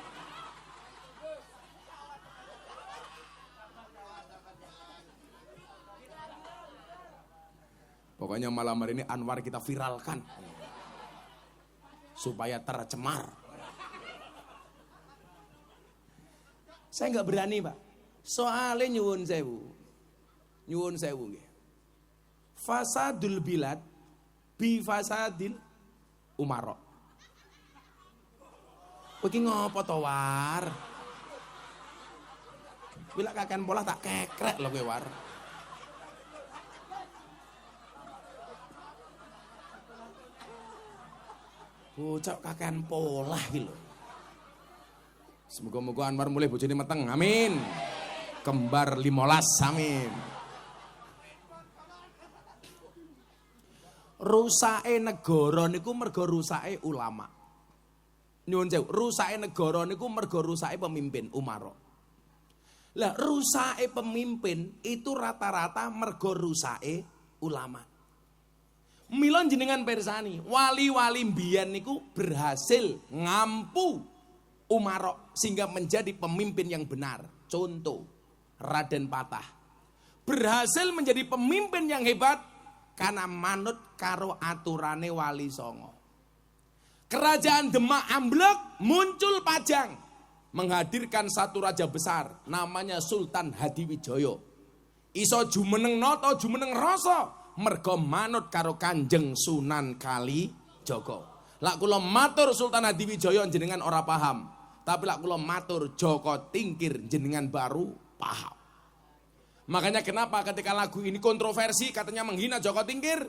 Pokoknya malam hari ini Anwar kita viralkan. Supaya tercemar. Saya nggak berani, Pak. Soalnya nyuwun sewu. Nyuwun sewu nggih. Fasadul bilad bi fasadil umarok. Iki ngopo to war? Bila kakean pola tak kekrek lho kowe war. Bocah kakean pola iki lho. Semoga-moga Anwar mulai bojone meteng. Amin. Kembar 15. Amin. Rusake negara niku mergo rusake ulama. Nyuwun sewu, rusake negara niku mergo rusake pemimpin umara. Lah rusake pemimpin itu rata-rata mergo rusake ulama. Mila jenengan persani, wali-wali mbiyen niku berhasil ngampu umara sehingga menjadi pemimpin yang benar. Contoh, Raden Patah berhasil menjadi pemimpin yang hebat karena manut karo aturane Wali Songo. Kerajaan Demak amblek, muncul Pajang menghadirkan satu raja besar namanya Sultan Hadiwijaya. Iso jumeneng nata jumeneng rasa mergo manut karo Kanjeng Sunan Kalijaga. Lak kula matur Sultan Hadiwijaya jenengan ora paham, tapi lak kula matur Joko Tingkir jenengan baru paham. Makanya kenapa ketika lagu ini kontroversi katanya menghina Joko Tingkir,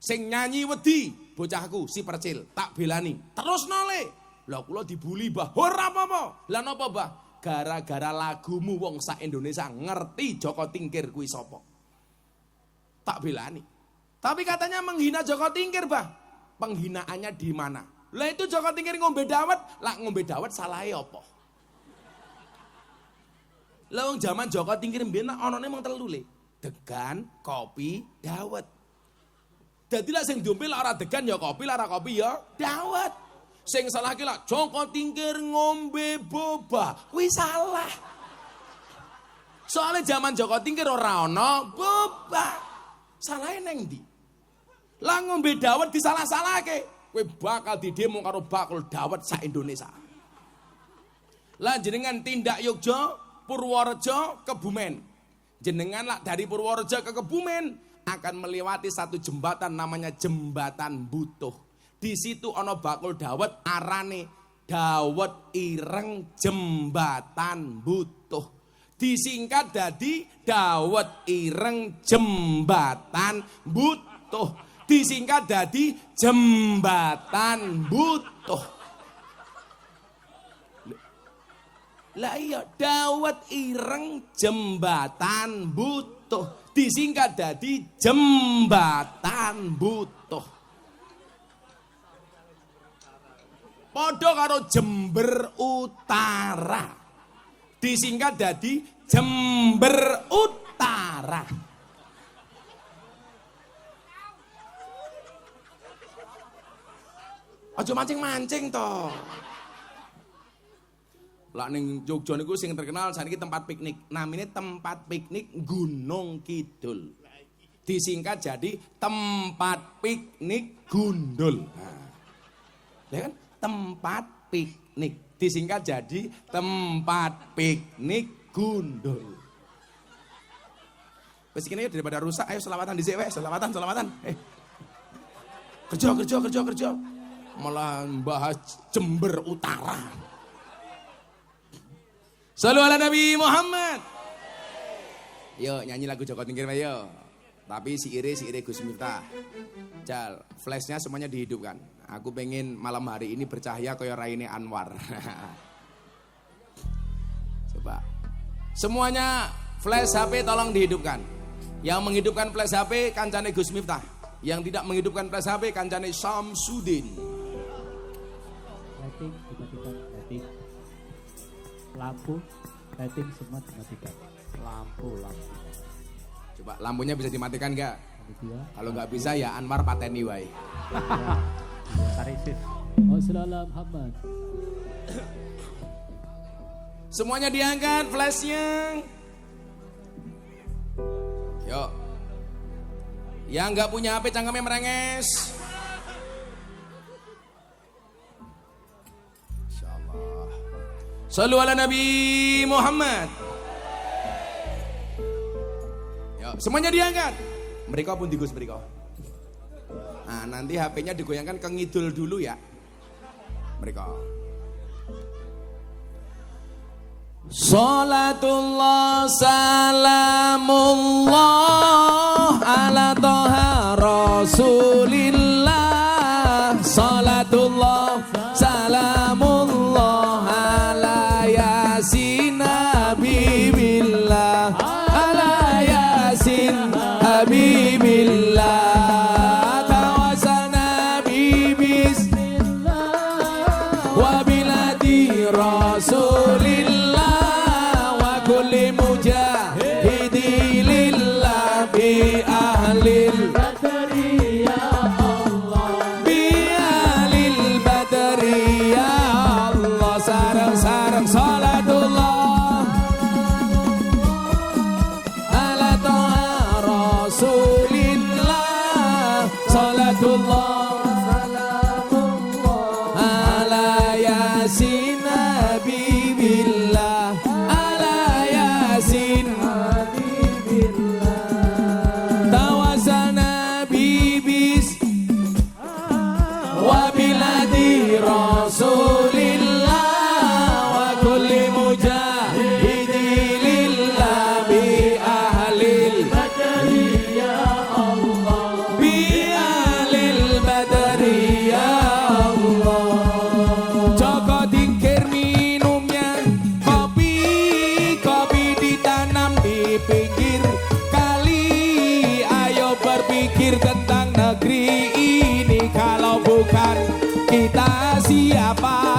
sing nyanyi wedi bocahku si Percil tak belani. Terus nole. Lah kula dibuli Mbah. Ora apa-apa. Lah napa Mbah? Gara-gara lagumu wong sak Indonesia ngerti Joko Tingkir kuwi sapa. Tak belani. Tapi katanya menghina Joko Tingkir, Mbah. Penghinaannya di mana? Lah itu Joko Tingkir ngombe dawet, lah ngombe dawet salahe apa? Lah wong jaman Joko Tingkir mbiyen anane mung telu le. Degan, kopi, dawet. Dadi lak sing diombe lak ora degan ya kopi, lak ora kopi ya dawet. Sing salah ki lak Joko Tingkir ngombe boba, kuwi salah. Soale jaman Joko Tingkir ora ana boba. Salahe neng ndi? Lah ngombe dawet disalah-salahke. Kowe bakal didemo karo bakul dawet sak Indonesia. Lah jenengan tindak Yogya Purworejo, Kebumen. Jenengan lah dari Purworejo ke Kebumen akan melewati satu jembatan namanya Jembatan Butuh. Di situ ono bakul dawet arane dawet ireng Jembatan Butuh. Disingkat dadi dawet ireng Jembatan Butuh. Disingkat dadi Jembatan Butuh. Lah iya dawet ireng Jembatan Butuh. Disingkat dadi Jembatan Butuh. Padha karo Jember Utara. Disingkat dadi Jember Utara. Aja mancing-mancing toh. Lah ning Jogja niku sing terkenal saniki tempat piknik. Namanya tempat piknik Gunung Kidul. Disingkat jadi tempat piknik Gundul. Nah. Ya kan? Tempat piknik. Disingkat jadi tempat piknik Gundul. Wis kene daripada rusak, ayo selawatan dhisik wae, selawatan. Kerja. Malah bahas Jember Utara. Shallu ala Nabi Muhammad. Yo nyanyi lagu Joko Tingkir yo. Tapi si Ire Gus Miftah. Jal, flashnya semuanya dihidupkan. Aku pengen malam hari ini bercahaya kaya raine Anwar. Coba. Semuanya flash HP tolong dihidupkan. Yang menghidupkan flash HP kancane Gus Miftah. Yang tidak menghidupkan flash HP kancane Samsudin. Lighting. Lampu, lighting semua dimatikan. Lampu. Coba lampunya bisa dimatikan enggak? Kalau nggak bisa ya Anwar pateni wae. Karisis. Wassalamualaikum Muhammad. Semuanya diangkat flashnya. Yuk. Yang nggak punya HP cangkemnya merenges. Insyaallah. Shallu ala Nabi Muhammad. Yuk, semuanya diangkat. Mereka pun digus mereka. Nah, nanti HP-nya digoyangkan ke ngidul dulu ya. Mereka. Salatullah salamullah ala toha rasulillah. Salatullah salamullah ala yasin habibillah. Ala yasin habibillah. Tawasana bibismillah wa biladi rasulillah. Kulli mujahidi lillah bi ahlil badri ya Allah. Bi ahlil badri ya Allah. Sarang-sarang salatullah ala toha rasulillah. Salatullah salamullah ala yasin habibillah. Tawasana bibis wa biladi rasulillah wa kulli mujahidi lillah bi ahlil badri ya Allah. Bi ahlil badri ya Allah. Joko tingkir minumnya kopi, kopi ditanam di pinggir kali. Ayo berpikir tentang negeri ini, kalau bukan kita siapa?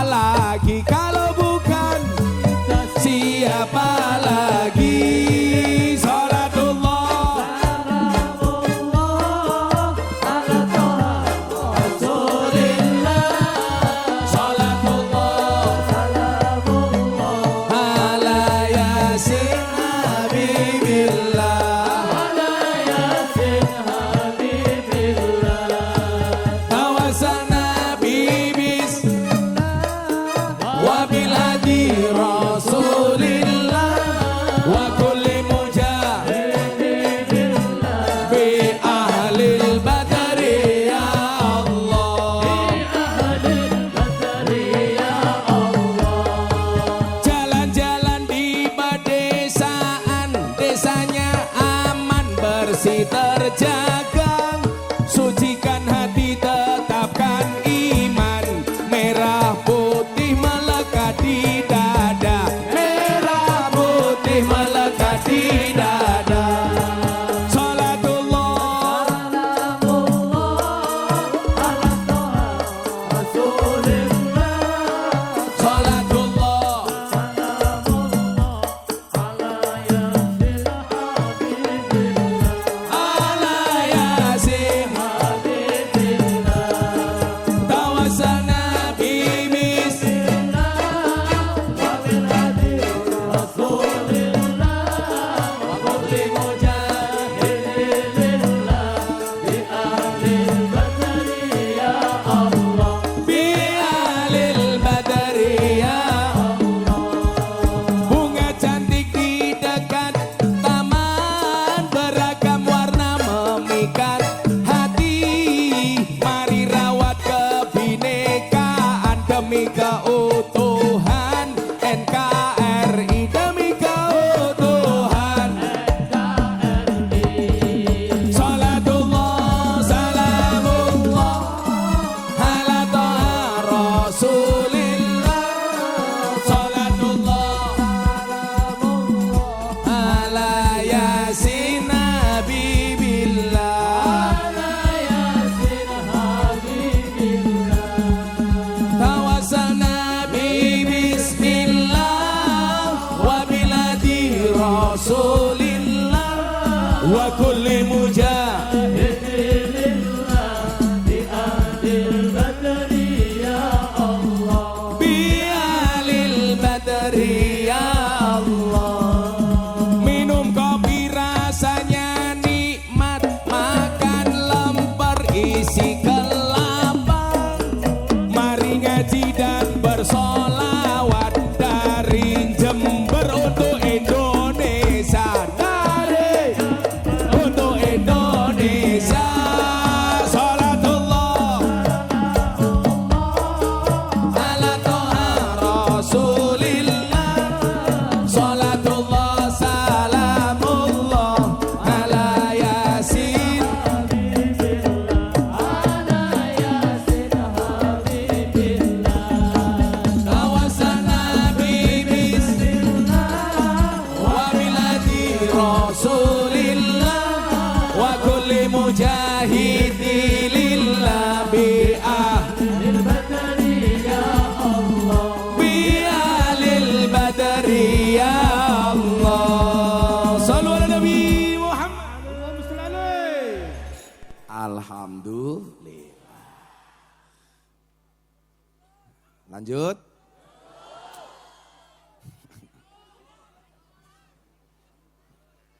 Lanjut.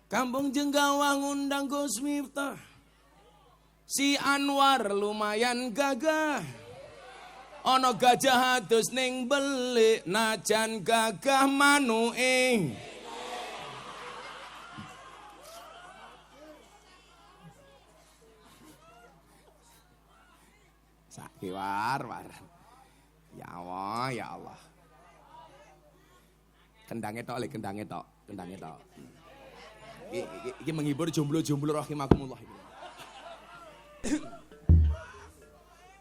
Kampung Jenggawang undang Gus Miftah. Si Anwar lumayan gagah. Ono gajah adus ning belik najan gagah manuke. Saiki war. Ya Allah, ya Allah. Kendangnya tok. Iki menghibur jomblo-jomblo rahimakumullah.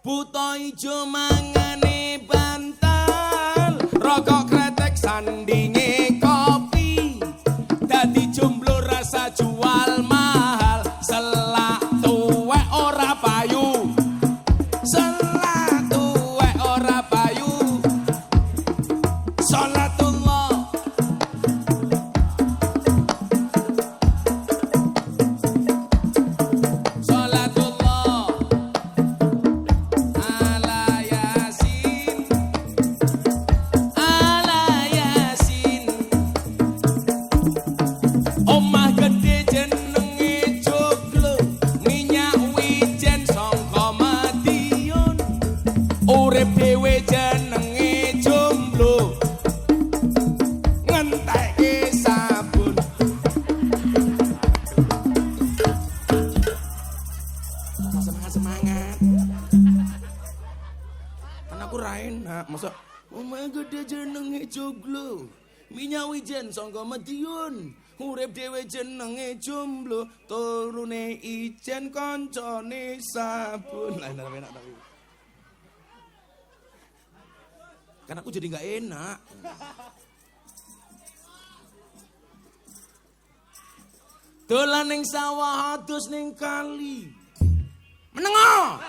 Buta ijo mangane bantal, rokok kretek sandinge kopi. Dadi jomblo rasa jual mahal, selak tuwek ora payu. Selak tuwek ora payu. Salatullah. Salatullah. Omah gede jenenge joglo, minyak wijen sangka Madiun. Urip dhewe jenenge jomblo, ngentekke sabun. Semangat. Kan aku ra enak, masa omah gede jenenge joglo, minyak wijen sangka Madiun. Urip dhewe jenenge jomblo, turune ijen kancane sabun. Lah enak tapi. Kan aku jadi enggak enak. Dolan ning sawah adus ning kali. Menengo.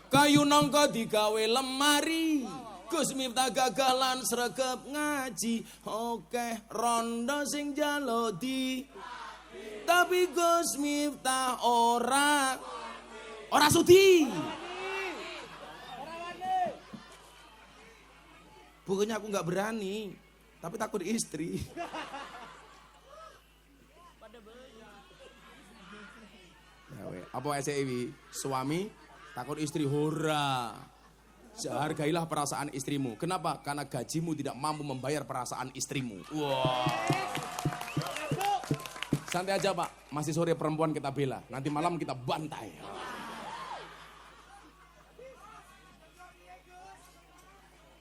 Kayu nangka digawe lemari. Gus Miftah gagalan sregep ngaji, oke rondo sing jalodi. Tapi Gus Miftah ora sudi. Bukannya aku nggak berani, tapi takut istri. Apa SEW? Suami takut istri hora. Hargailah perasaan istrimu. Kenapa? Karena gajimu tidak mampu membayar perasaan istrimu. Wow. Santai aja Pak, masih sore perempuan kita bela. Nanti malam kita bantai.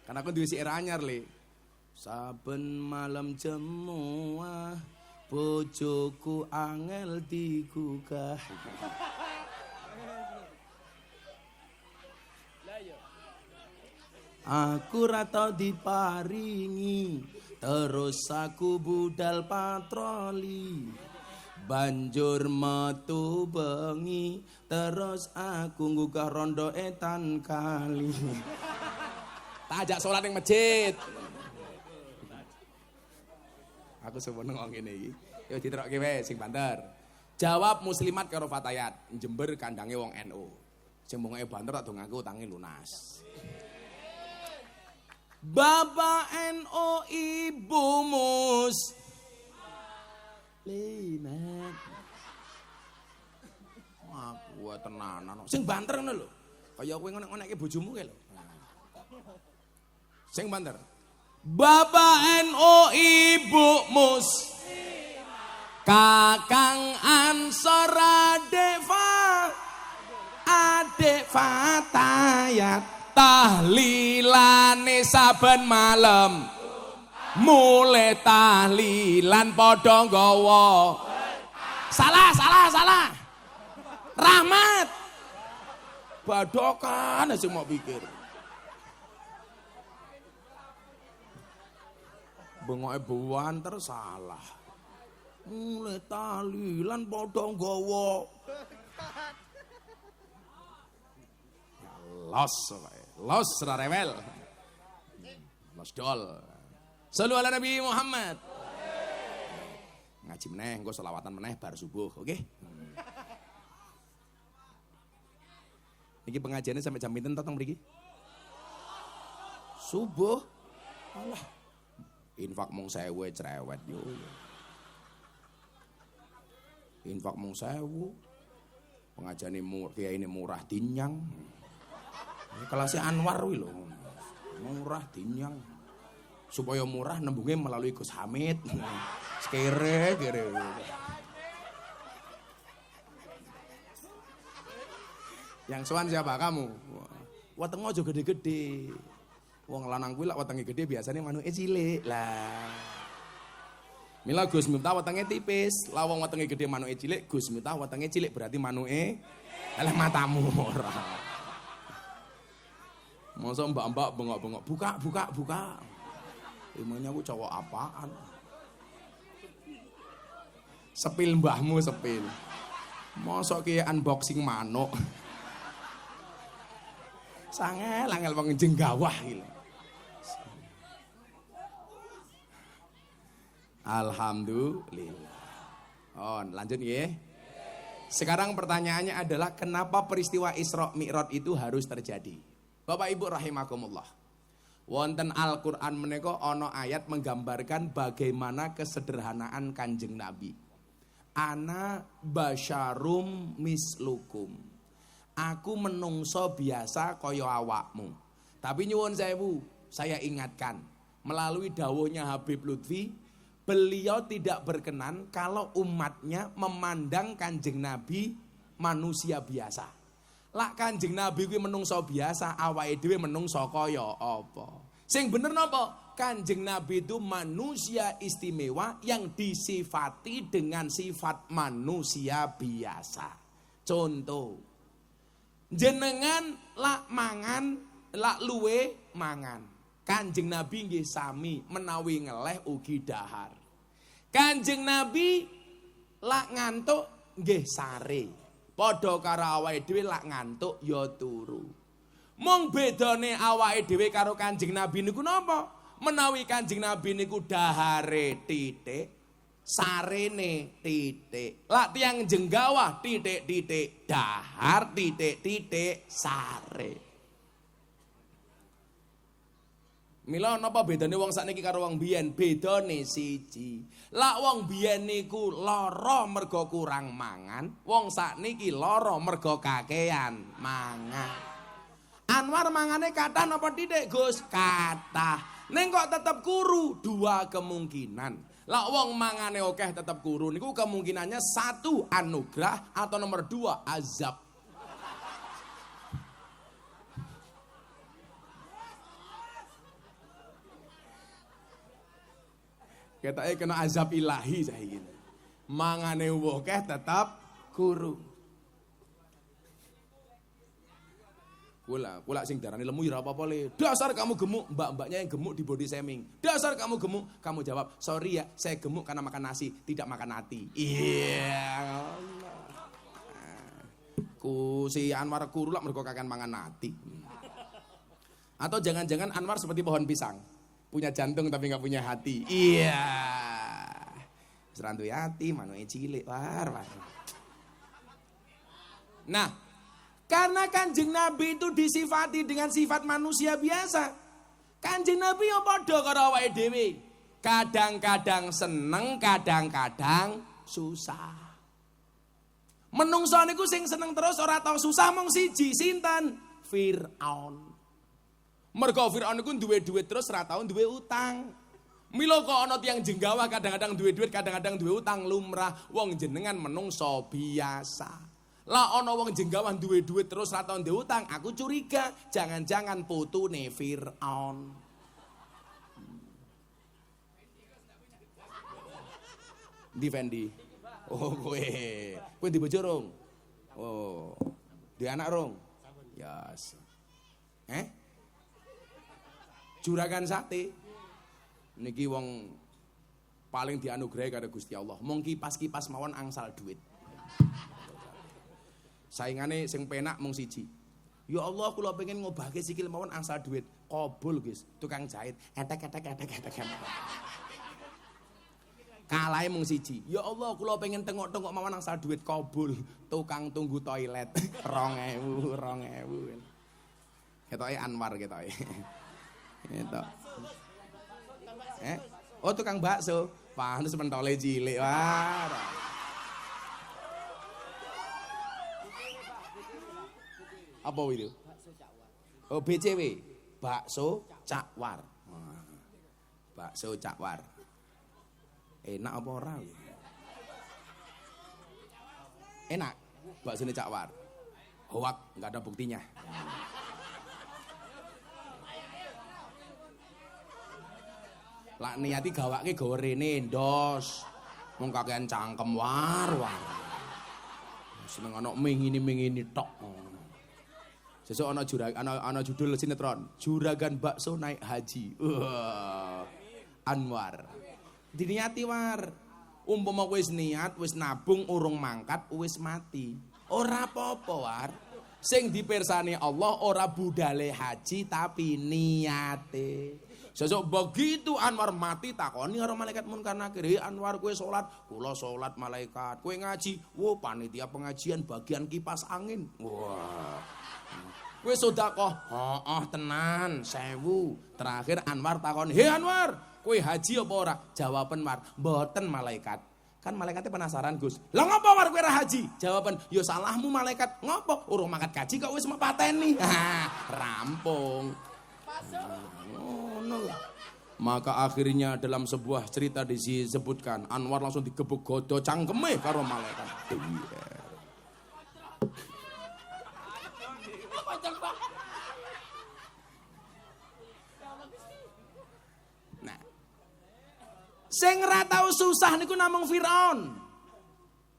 Karena aku duwe syair anyar le. Saben malam jemuah, bojoku angel digugah. Aku ratau diparingi, terus aku budal patroli. Banjur metu bengi, terus aku nggugah rondo etan kali. Tajak sholat yang masjid. Aku sebenarnya ngomong ini. Yuk diterokke wae sing banter. Jawab muslimat karo fatayat. Jember kandange wong NU. Sing mongoke banter tak dongaku utange lunas. Bapak NU Ibu Muslimat. Aku tenanan. Sing banter ngono lho. Kaya kowe ngonek-ngonekke bojomu kae lho. Sing banter. Bapak NU Ibu Muslimat. Kakang Ansor Adek Fatayat. Tahlilane saben malam, mulai tahlilan padha nggawa. Salah. Rahmat. Badokan sing mau pikir. Bengoke buanter salah. Mulai tahlilan padha nggawa. Los rarewel. Los dol. Sallu ala Nabi Muhammad. Ngaji meneh, engko selawatan meneh bar subuh, oke? Niki pengajiannya sampai jam pinten totong mriki? Subuh. Alah. Infak mung 1000 cerewet yo. Infak mung 1000. Pengajiane kiyaine murah dinyang. Kelasnya Anwar kuwi lho. Murah dinyang. Supaya murah nembunge melalui Gus Hamid. Sekere kere. Yang sowan siapa kamu? Weteng aja gede-gede. Wong lanang kuwi lak wetenge gede biasane manuke cilik. Lah. Mila Gus Miftah wetenge tipis. Lah wong wetenge gede manuke cilik, Gus Miftah wetenge cilik berarti manuke eleh matamu ora. Masa mbak-mbak bengok-bengok, buka. Emangnya aku cowok apaan? Sepil mbahmu sepil. Masa ki unboxing manuk. Angel wong jenggawah iki. Alhamdulillah. Oh, lanjut nggih. Sekarang pertanyaannya adalah kenapa peristiwa Isra Mi'raj itu harus terjadi? Bapak Ibu rahimakumullah. Wonten Al-Qur'an menika ana ayat menggambarkan bagaimana kesederhanaan Kanjeng Nabi. Ana basyarum mislukum. Aku menungso biasa kaya awakmu. Tapi nyuwun sewu, saya ingatkan melalui dawuhnya Habib Lutfi, beliau tidak berkenan kalau umatnya memandang Kanjeng Nabi manusia biasa. Lak Kanjeng Nabi kuwi menungso biasa, awake dhewe menungso kaya apa? Sing bener napa? Kanjeng Nabi itu manusia istimewa yang disifati dengan sifat manusia biasa. Contoh, jenengan lak mangan, lak luwe mangan. Kanjeng Nabi nggih sami menawi ngeleh ugi dahar. Kanjeng Nabi lak ngantuk nggih sare. Padha karo awake dhewe lak ngantuk ya turu. Mung bedane awake dhewe karo Kanjeng Nabi niku napa? Menawi Kanjeng Nabi niku dahare titik, sarene titik. Lak tiyang jenggawah titik-titik dahar, titik-titik sare. Mila napa bedane wong sakniki karo wong biyen? Bedane siji. Lak wong biyen niku lara mergo kurang mangan, wong sakniki lara mergo kakean mangan. Anwar mangane kathah napa titik, Gus? Kathah. Ning kok tetep kuru? Dua kemungkinan. Lak wong mangane akeh tetep kuru niku kemungkinannya 1 anugerah atau nomor 2 azab. Ketake kena azab ilahi saiki. Mangane akeh tetap kuru. Kula sing darani lemu ya ora apa-apa le. Dasar kamu gemuk, mbak-mbaknya yang gemuk di body shaming. Dasar kamu gemuk, kamu jawab, "Sorry ya, saya gemuk karena makan nasi, tidak makan hati." Iya. Ku si Anwar kuru lak mergo kakan mangan hati. Atau jangan-jangan Anwar seperti pohon pisang. Punya jantung tapi nggak punya hati. Iya. Serantu hati, manuke cilik, war. Nah, karena Kanjeng Nabi itu disifati dengan sifat manusia biasa. Kanjeng Nabi yo padha karo awake dhewe. Kadang-kadang seneng, kadang-kadang susah. Menungso niku sing seneng terus ora tau susah mung siji, sinten? Firaun. Mergo Firaun niku duwe duit terus ora tau duwe utang. Mila kok ana tiyang jenggawah kadang-kadang duwe duit, kadang-kadang duwe utang, lumrah. Wong jenengan menungso biasa. Lah ana wong jenggawah duwe duit terus ora tau duwe utang, aku curiga jangan-jangan putune Firaun. Di Fendi. Oh kowe di bojo rong? Oh. Di anak rong? Yes. Juragan sate. Niki wong paling dianugerahi karo Gusti Allah. Mung kipas-kipas mawon angsal duit. Saingane sing penak mung siji. Ya Allah kula pengen ngobahke sikil mawon angsal duit. Kobul Gus, tukang jahit. Etek. Kalahe mung siji. Ya Allah, kula pengen tengok-tengok mawon angsal duit kabul. Tukang tunggu toilet 2000. Ketoke Anwar ketoke. Ketok. Oh tukang bakso. Pantes pentole cilik. Wah. Apa itu? Oh BCW. Bakso cakwar. Bakso cakwar. Enak apa ora? Enak. Bakso ini cakwar. Hoak, nggak ada buktinya. Lak niati gawake gawe rene ndos. Wong kakean cangkem war. Seneng ana mingini tok. Sesuk ana judul sinetron, Juragan Bakso Naik Haji. Anwar. Diniati war. Umpama wis niat, wis nabung urung mangkat, wis mati. Ora apa-apa war. Sing dipirsani Allah ora budale haji tapi niate. Sesuk begitu Anwar mati takoni karo malaikat munkar nakir, "Hei Anwar, kowe salat?" "Kula salat malaikat." "Kowe ngaji?" "Wo, panitia pengajian bagian kipas angin." Wah. "Kowe sedekah?" "Heeh, tenan, 1000." Terakhir Anwar takoni, "Hei Anwar, kowe haji apa ora?" Jawaban Anwar, "Mboten malaikat." Kan malaikatnya penasaran, Gus. "Lah ngopo war kowe ora haji?" Jawaban, "Ya salahmu malaikat. Ngopo? Urung mangkat gaji kok wis mepateni." Rampung. Maka akhirnya dalam sebuah cerita disebutkan Anwar langsung digebuk godo cangkeme karo malaikat. Nah, sing ora tau susah niku namung Firaun.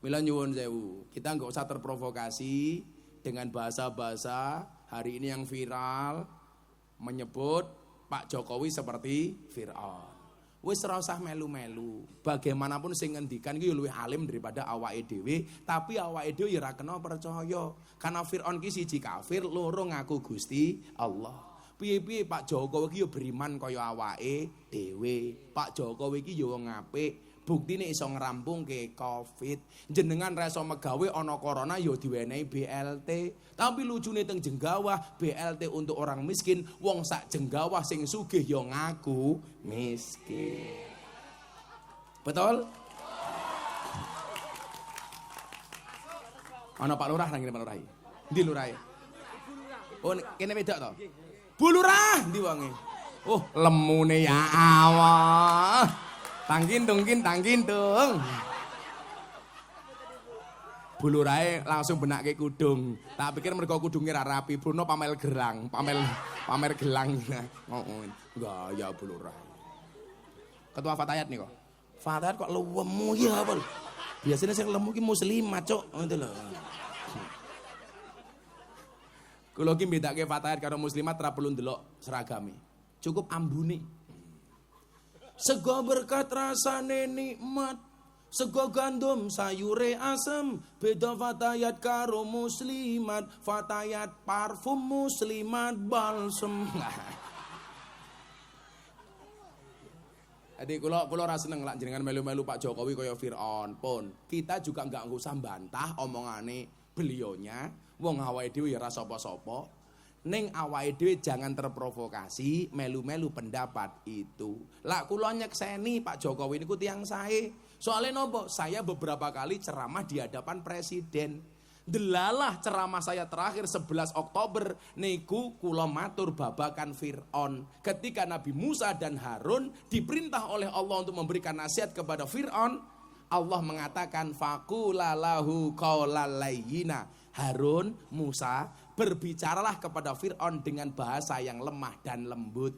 Mila nyuwun sewu, kita enggak usah terprovokasi dengan bahasa-bahasa hari ini yang viral menyebut Pak Jokowi seperti Firaun. Wis ora usah melu-melu. Bagaimanapun sing ngendikan iki luwih alim daripada awake dhewe, tapi awake dhewe ya ora kena percaya. Karena Firaun ki siji kafir, loro ngaku Gusti Allah. Piye-piye Pak Jokowi ki ya beriman kaya awake dhewe. Pak Jokowi ki ya wong apik. Buktine iso ngrampungke Covid. Jenengan ra iso megawe ana corona ya diwenehi BLT. Tapi lucune teng Jenggawah BLT untuk orang miskin, wong sak Jenggawah sing sugih ya ngaku miskin. Betul? Ana Pak Lurah nang ngene Pak Lurah. Ndi Lurah? Oh kene wedok to? Bu Lurah ndi wonge? Oh lemune ya Allah. Tangkintung. Bulurae langsung benake kudung. Tak pikir mergo kudunge ra rapi, Bruno pamer gelang. Ngono. Gaya bulurah. Ketua Fatayat nih kok. Fatayat kok lemu ya apa? Biasanya sing lemu ki muslimat, Cuk. Ngono lho. Kula ki bedake Fatayat karo muslimat ra perlu ndelok seragame. Cukup ambune. Sego berkat rasane nikmat, sego gandum sayure asem, beda Fatayat karo muslimat, Fatayat parfum muslimat balsem. Jadi kula ora seneng lak jenengan melu-melu Pak Jokowi kaya Firaun pun. Kita juga enggak usah bantah omongane beliaunya, wong awake dhewe ya ora sapa-sapa. Ning awake dhewe jangan terprovokasi melu-melu pendapat itu. Lah kula nyekseni Pak Jokowi niku tiyang sae. Soale nopo? Saya beberapa kali ceramah di hadapan presiden. Delalah ceramah saya terakhir 11 Oktober niku kula matur babakan Firaun. Ketika Nabi Musa dan Harun diperintah oleh Allah untuk memberikan nasihat kepada Firaun, Allah mengatakan faqula lahu qaulal layyina. Harun, Musa, berbicaralah kepada Firaun dengan bahasa yang lemah dan lembut.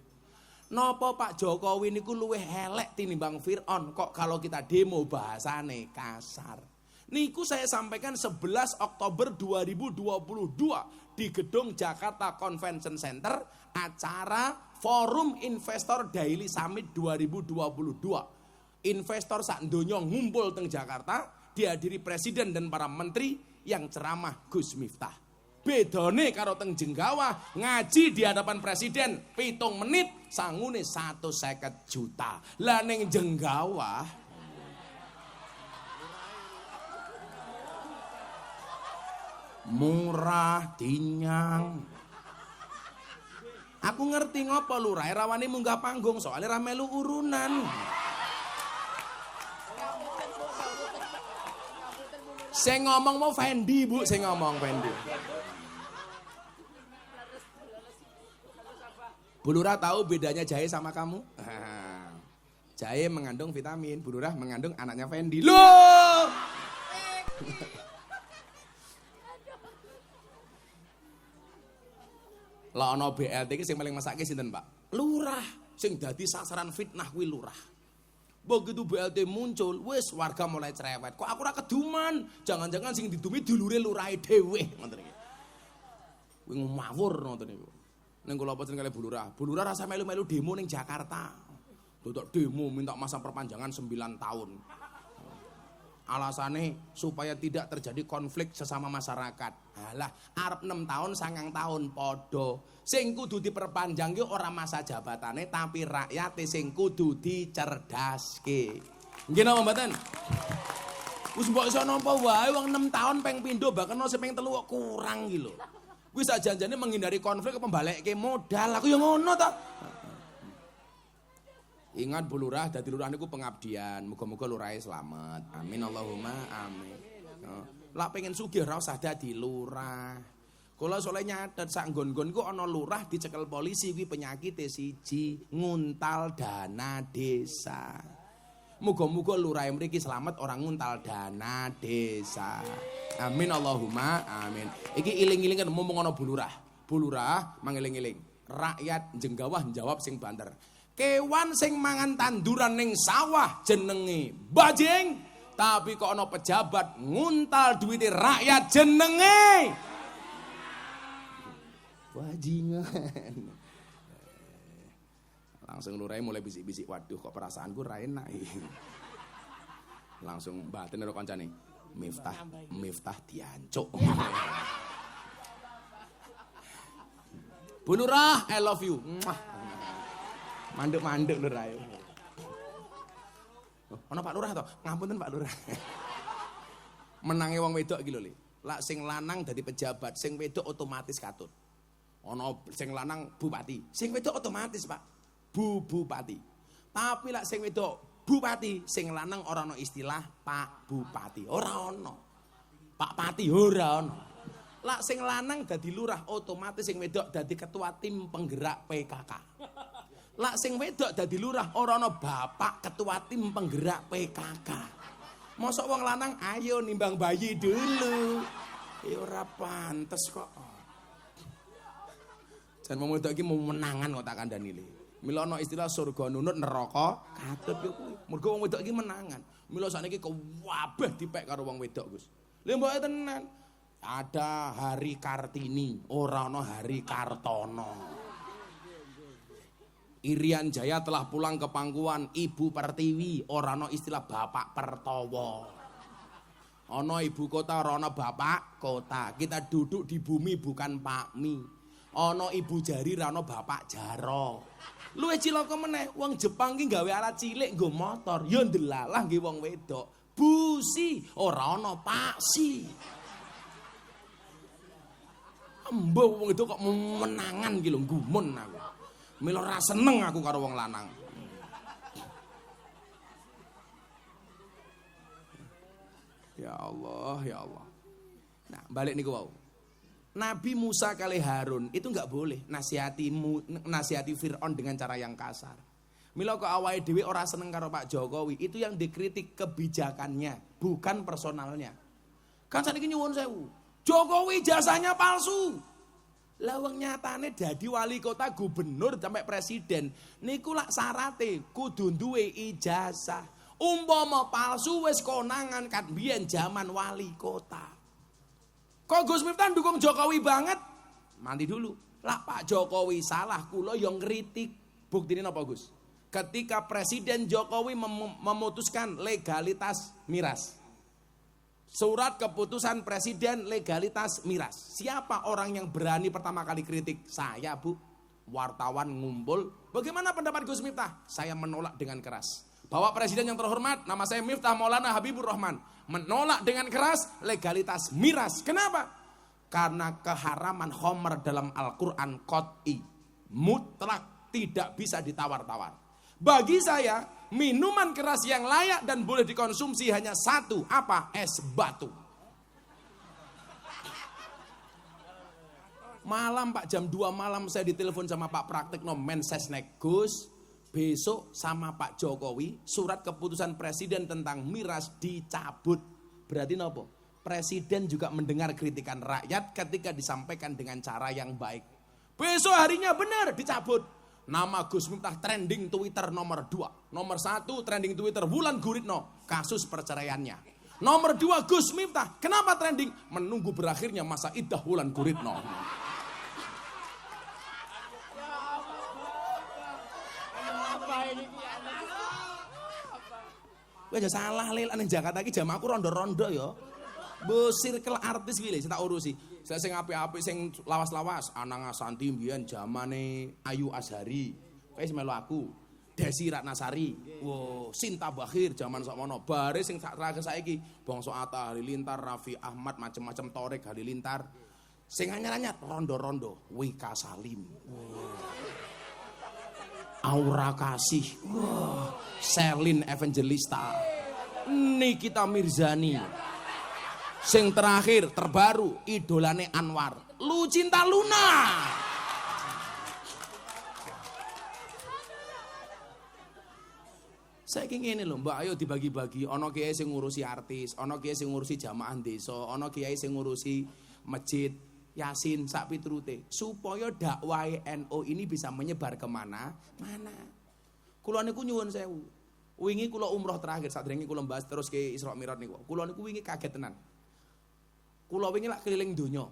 Nopo Pak Jokowi niku luwih elek tinimbang Firaun, kok kalau kita demo bahasane kasar. Niku saya sampaikan 11 Oktober 2022 di gedung Jakarta Convention Center, acara Forum Investor Daily Summit 2022. Investor sak donya ngumpul teng Jakarta, dihadiri presiden dan para menteri yang ceramah Gus Miftah. Bedone karo teng Jenggawah ngaji di hadapan presiden 7 menit sangune 150 juta. Lah ning Jenggawah Murah dinyang. Aku ngerti ngopo lurah rawane munggah panggung soalnya ra melu urunan. Sing ngomong mau Fendi, Bu, sing ngomong Fendi. Bu Lurah tahu bedanya jahe sama kamu? Jahe mengandung vitamin, Bu Lurah mengandung anaknya Fendi. Loh! Lah ana BLT iki sing paling mesake sinten, Pak? Lurah. Sing dadi sasaran fitnah kuwi lurah. Begitu BLT muncul, wis warga mulai cerewet. Kok aku ora keduman? Jangan-jangan sing didumi dulure lurahe dhewe, ngoten iki. Kuwi ngawur ngoten niku. Ning kula pesen kali Bu Lurah. Bu Lurah rasa melu-melu demo ning Jakarta. Dodok demo minta masa perpanjangan 9 tahun. Alasannya supaya tidak terjadi konflik sesama masyarakat. Halah, arep 6 tahun 9 tahun podo. Sing kudu diperpanjang ki ora masa jabatane tapi rakyat sing kudu dicerdaske. Nggih napa mboten? Wis mbok iso napa wae wong 6 tahun peng pindho bahkan ono sing peng 3 kok kurang ki lho. Kuwi sak janjane menghindari konflik pembalekke modal. Aku ya ngono ta. Ingat Bu Lurah, dadi lurah niku pengabdian. Muga-muga lurahe selamat. Amin Allahumma amin. Lah pengen sugih ora usah dadi lurah. Kula soalnya nyatet sak nggon-nggon ku ana lurah dicekel polisi kuwi penyakite siji, nguntal dana desa. Muga-muga lurahe mriki selamat orang nguntal dana desa. Amin Allahumma amin. Iki iling-ilingan mumpung ana Bu Lurah. Bu Lurah mangeling-eling. Rakyat jenggawah jawab sing banter. Kewan sing mangan tanduran ning sawah jenenge bajing, tapi kok ana pejabat nguntal duwite rakyat jenenge bajingan. Langsung lurai mulai bisik-bisik, waduh kok perasaanku ra enak. Langsung batin karo kancane, Miftah diancuk. Bu Lurah, I love you. Mandek-mandek Lurah. Ana Pak Lurah to? Ngapunten Pak Lurah. Menange wong wedok iki lho, Le. Lak sing lanang dadi pejabat, sing wedok otomatis katut. Ana sing lanang bupati, sing wedok otomatis, Pak. Bupati. Tapi lak sing wedok bupati, sing lanang ora ana istilah Pak Bupati. Ora ana. Pak Pati ora ana. Lak sing lanang dadi lurah, otomatis sing wedok dadi ketua tim penggerak PKK. Lak sing wedok dadi lurah ora ana bapak ketua tim penggerak PKK. Mosok wong lanang ayo nimbang bayi dulu. Ya ora pantes kok. Jan wong wedok iki mau menangan kok tak kandhani le. Mila ana istilah surga nunut neraka katut kuwi. Mergo wong wedok iki menangan. Mila sakniki kewabeh dipek karo wong wedok, Gus. Lha mbok tenan. Ada Hari Kartini, ora ana Hari Kartono. Irian Jaya telah pulang ke pangkuan Ibu Pertiwi, ora ana istilah Bapak Pertowo. Ana ibu kota, ora ana bapak kota. Kita duduk di bumi bukan pakmi. Ana ibu jari, ora ana bapak jaro. Luwih cilaka meneh, wong Jepang ki gawe alat cilik nggo motor, ya ndelalah nggih wong wedok. Busi, ora ana paksi. Embuh wong wedok kok menangan ki lho, gumun aku. Mila ora seneng aku karo wong lanang. Ya Allah, ya Allah. Nah, balik niku wau. Nabi Musa kali Harun itu enggak boleh nasihati Fir'aun dengan cara yang kasar. Mila kok awake dhewe ora seneng karo Pak Jokowi, itu yang dikritik kebijakannya, bukan personalnya. Kan saniki nyuwun sewu. Jokowi jasanya palsu. Lawang nyatane dadi wali kota, gubernur sampai presiden niku lak syarate kudu duwe ijazah. Umpama palsu wis konangan kan biyen zaman wali kota. Kok Gus Miftah dukung Jokowi banget? Mandi dulu. Lah Pak Jokowi salah, kula yang kritik. Buktine napa Gus? Ketika Presiden Jokowi memutuskan legalitas miras. Surat keputusan presiden legalitas miras. Siapa orang yang berani pertama kali kritik? Saya, Bu. Wartawan ngumpul. Bagaimana pendapat Gus Miftah? Saya menolak dengan keras. Bapak Presiden yang terhormat, nama saya Miftah Maulana Habibur Rahman. Menolak dengan keras legalitas miras. Kenapa? Karena keharaman khamr dalam Al-Quran qat'i, mutlak, tidak bisa ditawar-tawar. Bagi saya, minuman keras yang layak dan boleh dikonsumsi hanya satu, apa? Es batu. Malam Pak, jam 2 malam saya ditelepon sama Pak Praktekno Mensesnek, Gus, besok sama Pak Jokowi surat keputusan presiden tentang miras dicabut. Berarti nopo? Presiden juga mendengar kritikan rakyat ketika disampaikan dengan cara yang baik. Besok harinya benar dicabut. Nama Gus Miftah trending Twitter nomor 2. Nomor 1 trending Twitter Wulan Guritno, kasus perceraiannya. Nomor 2 Gus Miftah, kenapa trending? Menunggu berakhirnya masa iddah Wulan Guritno. Aja salah lil ning Jakarta iki jam aku rondo-rondo ya. Bu circle artis iki lho tak urusi. Saya sing apik-apik sing lawas-lawas, Anang Asanti mbiyen zamane Ayu Azhari. Wis melu aku. Desi Ratnasari. Wow, Sinta Bakhir zaman sakmono. Bare sing terakhir saiki Bangsa Atta Halilintar, Raffi Ahmad, macam-macam Torik Halilintar. Sing anyar-anyar rondo-rondo, Wika Salim. Wow. Aura Kasih, wow. Selin Evangelista, Nikita Mirzani. Sing terakhir terbaru idolane Anwar, Lucinta Luna. Saya ingin lho Mbak, ayo dibagi-bagi. Ono kiai sing ngurusi artis, ono kiai sing ngurusi jamaah desa, ono kiai sing ngurusi masjid, Yasin, sak piturute, supaya dakwah NU ini bisa menyebar kemana? Mana? Kula niku nyuwun sewu. Wingi kula umroh terakhir, sadurunge kula bahas terus ke Isra Mi'raj niku. Kula niku wingi kaget tenan. Kula wingi lak keliling donya.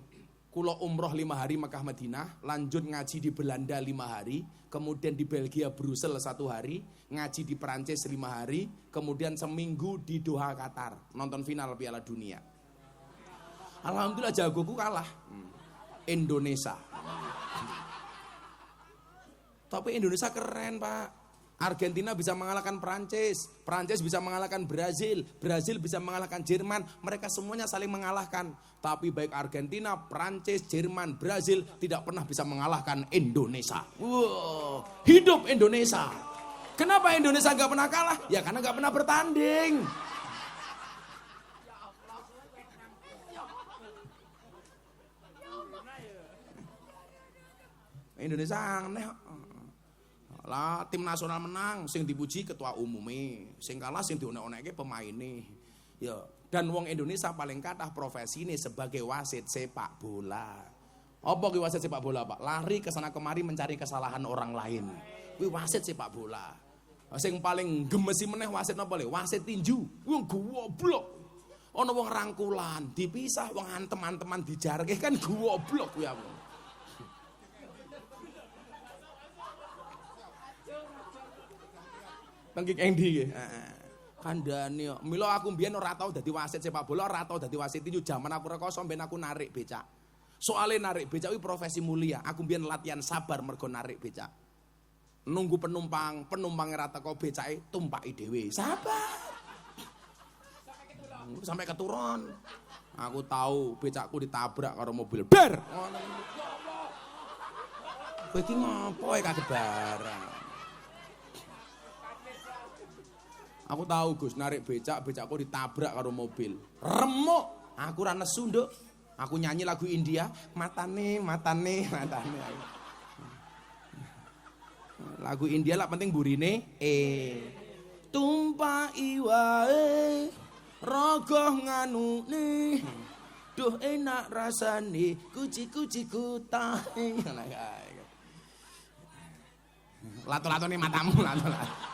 Kula umroh 5 hari Mekah Madinah, lanjut ngaji di Belanda 5 hari, kemudian di Belgia Brussels 1 hari, ngaji di Perancis 5 hari, kemudian seminggu di Doha Qatar, nonton final Piala Dunia. Alhamdulillah jagoku kalah. Indonesia. Tapi Indonesia keren Pak. Argentina bisa mengalahkan Prancis, Prancis bisa mengalahkan Brazil, Brazil bisa mengalahkan Jerman. Mereka semuanya saling mengalahkan. Tapi baik Argentina, Prancis, Jerman, Brazil tidak pernah bisa mengalahkan Indonesia. Wow, hidup Indonesia. Kenapa Indonesia gak pernah kalah? Ya karena gak pernah bertanding. Indonesia aneh. Lah tim nasional menang, sing dipuji ketua umumnya, sing kalah sing dionek-onekke pemainnya. Ya, dan wong Indonesia paling kathah profesi ini sebagai wasit sepak bola. Apa ki wasit sepak bola, Pak? Lari ke sana kemari mencari kesalahan orang lain. Kuwi wasit sepak bola. Sing paling gemesi meneh wasit napa le? Wasit tinju. Wong goblok. Ana wong rangkulan, dipisah wong antem-anteman dijarke kan goblok kuwi aku. Tengking endi nggih. Kandhane kok. Mila aku mbiyen ora tau dadi wasit sepak bola, ora tau dadi wasit tinju. Jaman aku rekoso mbiyen aku narik becak. Soale narik becak kuwi profesi mulia. Aku mbiyen latihan sabar mergo narik becak. Nunggu penumpang, penumpange ra teko becake tumpaki dhewe. Sabar. Sampai keturun. Aku tahu becakku ditabrak karo mobil. Ber. Kowe iki ngopo kaget barang. Aku tahu Gus, narik becakku ditabrak karo mobil. Remuk, aku ra nesu nduk. Aku nyanyi lagu India, matane. Lagu India lah penting burine tumpaki wae rogoh nganune. Duh enak rasane kuci-kuci kutahe. Lato-latone matamu lato-lato.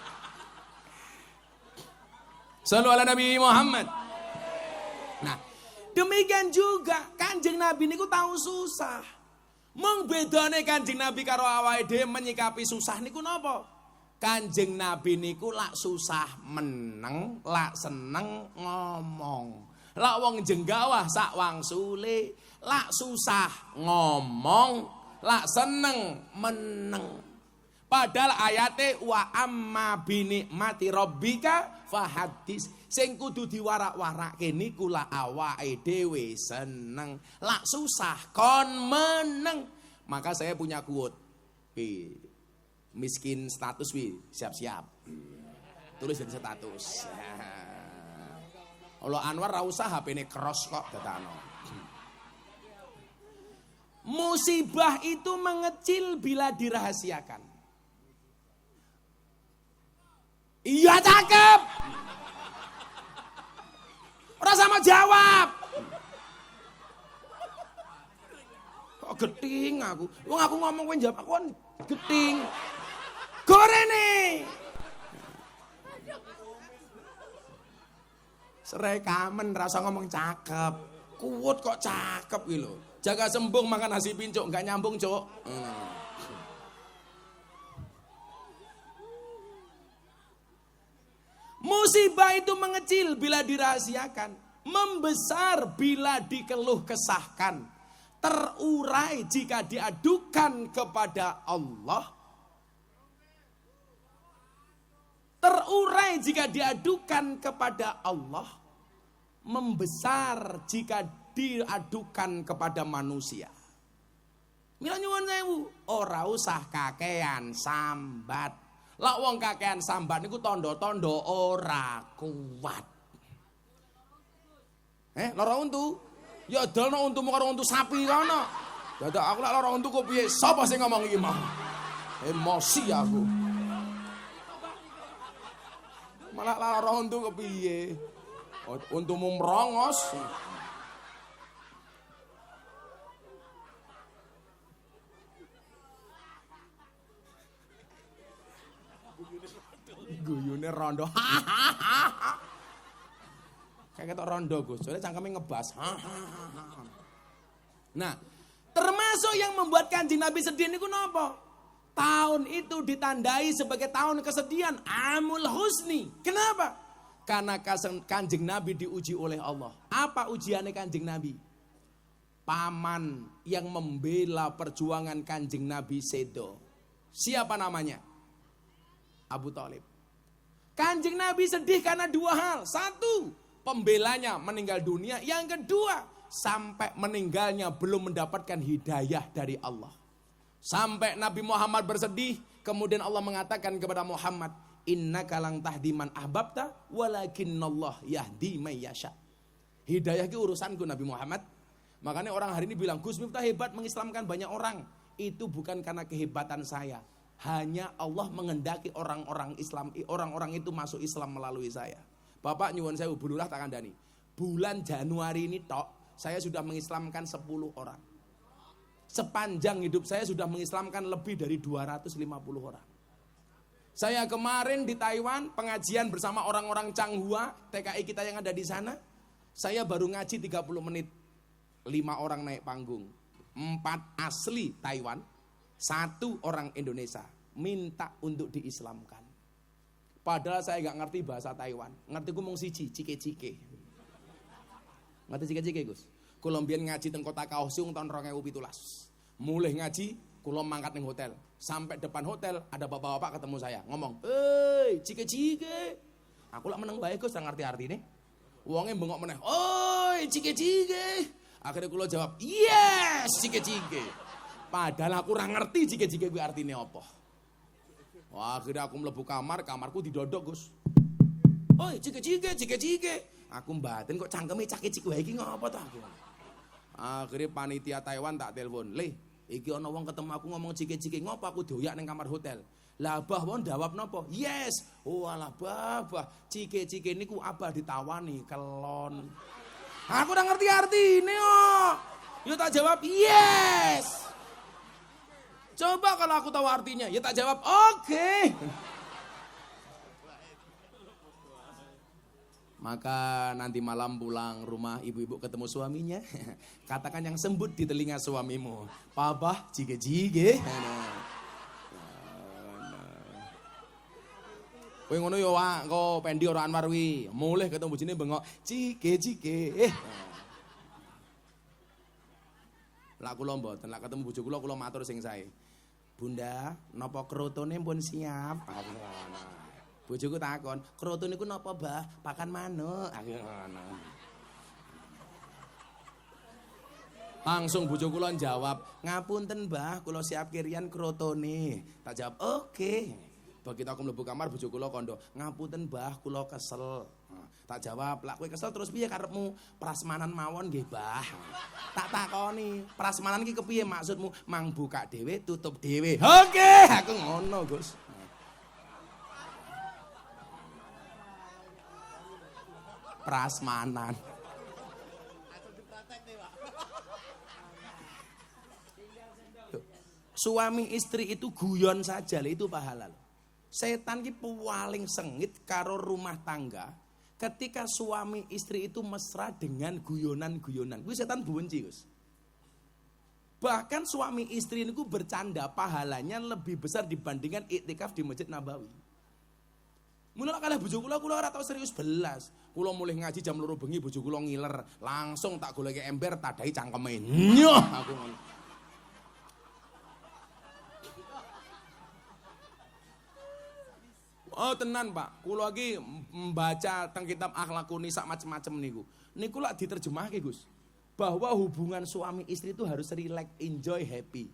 Sallu ala Nabi Muhammad. Nah, demikian juga Kanjeng Nabi niku tahu susah. Mung bedane Kanjeng Nabi karo awake dhewe menyikapi susah niku napa? Kanjeng Nabi niku lak susah meneng, lak seneng ngomong. Lak wong jenggawah sak wangsule, lak susah ngomong, lak seneng meneng. Padahal ayate wa amma binikmati rabbika fahadis. Sing kudu diwarak-warake niku la awake dhewe seneng. Lak susah kon meneng. Maka saya punya quote. Miskin status siap-siap. Tulis di status. Allah Anwar ra usah HP-ne cross kok dadakno. Musibah itu mengecil bila dirahasiakan. Iya cakep. Ora sama jawab. Kok geting aku. Wong aku ngomong kowe jawab aku kan geting. Gorene. Serai kamen rasa ngomong cakep. Kuwut kok cakep iki lho. Jaga sembung makan nasi pincuk enggak nyambung, Cuk. Musibah itu mengecil bila dirahasiakan, membesar bila dikeluh kesahkan, terurai jika diadukan kepada Allah, terurai jika diadukan kepada Allah, membesar jika diadukan kepada manusia. Mila nyuwun sewu, ora usah kakean sambat. Lah wong kakean sambat niku tondo-tondo ora kuat. Lara untu? Ya dalno untumu karo untu sapi kono. Dadak aku lek lara untu kok piye? Sapa sing ngomong iki mau? Emosi aku. Malah lara untu kok piye? Untumu merongos. Guyune rondo. Kayak ketok rondo Gus, soalnya cangkeme ngebas. Nah, termasuk yang membuat Kanjeng Nabi sedih niku napa? Tahun itu ditandai sebagai tahun kesedihan, Amul Husni. Kenapa? Karena Kanjeng Nabi diuji oleh Allah. Apa ujiannya Kanjeng Nabi? Paman yang membela perjuangan Kanjeng Nabi sedo. Siapa namanya? Abu Thalib. Kanjeng Nabi sedih karena dua hal. Satu, pembelanya meninggal dunia. Yang kedua, sampai meninggalnya belum mendapatkan hidayah dari Allah. Sampai Nabi Muhammad bersedih, kemudian Allah mengatakan kepada Muhammad, innaka lang tahdi man ahbabta walakinnallah yahdi may yasha. Hidayah itu urusanku Nabi Muhammad. Makanya orang hari ini bilang, Gus Miftah hebat mengislamkan banyak orang. Itu bukan karena kehebatan saya. Hanya Allah mengendaki orang-orang Islam, orang-orang itu masuk Islam melalui saya. Bapak nyuwun sewu bulurah tak kandhani. Bulan Januari ini tok, saya sudah mengislamkan 10 orang. Sepanjang hidup saya sudah mengislamkan lebih dari 250 orang. Saya kemarin di Taiwan pengajian bersama orang-orang Changhua, TKI kita yang ada di sana. Saya baru ngaji 30 menit. 5 orang naik panggung. 4 asli Taiwan. 1 orang Indonesia minta untuk diislamkan. Padahal saya gak ngerti bahasa Taiwan. Ngerti ngomong siji, cike-cike. Ngerti cike-cike Gus? Kula mbiyen ngaji teng Kota Kaohsiung tahun 2017. Mulai ngaji, kula mangkat ning hotel. Sampai depan hotel ada bapak-bapak ketemu saya, ngomong, "Hei, cike-cike." Aku lak meneng bae Gus, ngerti artine. Wonge bengok meneh, "Oi, cike-cike." Akhirnya kula jawab, "Yes, cike-cike." Padahal aku ora ngerti jike-jike kuwi artine apa. Wah, akhirnya aku mlebu kamar, kamarku didodok, Gus. "Oi, jike-jike." Aku mbaten kok cangkeme cake-cike wae iki ngopo to aku. Akhirnya panitia Taiwan tak telepon, "Le, iki ana wong ketemu aku ngomong jike-jike, ngopo aku doyak ning kamar hotel?" Lah Abah wong jawab napa? "Yes." Oh alah Bah, jike-jike niku Abah ditawani kelon. Aku ora ngerti artine kok. Yo tak jawab, "Yes." Coba kalau aku tahu artinya, ya tak jawab, oke. Maka nanti malam pulang rumah ibu-ibu ketemu suaminya, katakan yang sembut di telinga suamimu, "Papa, jige-jige." Kowe ngono yo wae, kok Pendi ora Anwar wi, mulih ketemu bojone bengok, "Jige-jige." Lah kula mboten, lah ketemu bojo kula matur sing sae. Bunda, napa krotone pun siap? Aku ngono. Bojoku takon, "Kroto niku napa, Mbah? Pakan manuk." Aku ngono. Langsung bojo kula jawab, "Ngapunten, Mbah, kula siap kirian krotone." Tak jawab, "Oke." Begitu aku mlebu kamar bojo kula kondo, "Ngapunten, Mbah, kula kesel." Tak jawab, "Lah kowe kesel terus piye karepmu? Prasmanan mawon nggih, Mbah." Tak takoni, "Prasmanan ki kepiye maksudmu? Mang buka dhewe, tutup dhewe." Oke, aku ngono, Gus. Prasmanan. Suami istri itu guyon saja, itu pahala. Setan ki paling sengit karo rumah tangga. Ketika suami istri itu mesra dengan guyonan-guyonan. Kuwi setan benci, Gus. Bahkan suami istri niku bercanda pahalanya lebih besar dibandingkan iktikaf di Masjid Nabawi. Mula kalih bojo kula ora tau serius belas. Kula mulih ngaji jam 2 bengi bojo kula ngiler, langsung tak goleki ember tadahi cangkeme. Nyoh aku ngono. Oh tenan Pak, kula iki membaca teng kitab Akhlakuni sak macem-macem niku. Niku lak diterjemahke Gus. Bahwa hubungan suami istri itu harus relax, enjoy, happy.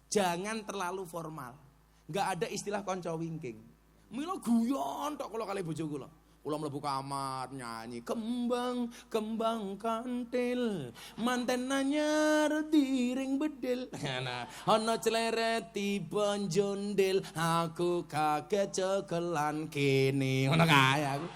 Jangan terlalu formal. Enggak ada istilah konco wingking. Mila guyon tok kula kali bojo kula. Kula mlebu kamar nyanyi kembang kembang kantil manten anyar diring bedil. Nah, ana cleret tiba jondel aku kaget cekelan kene. Ngono kae aku.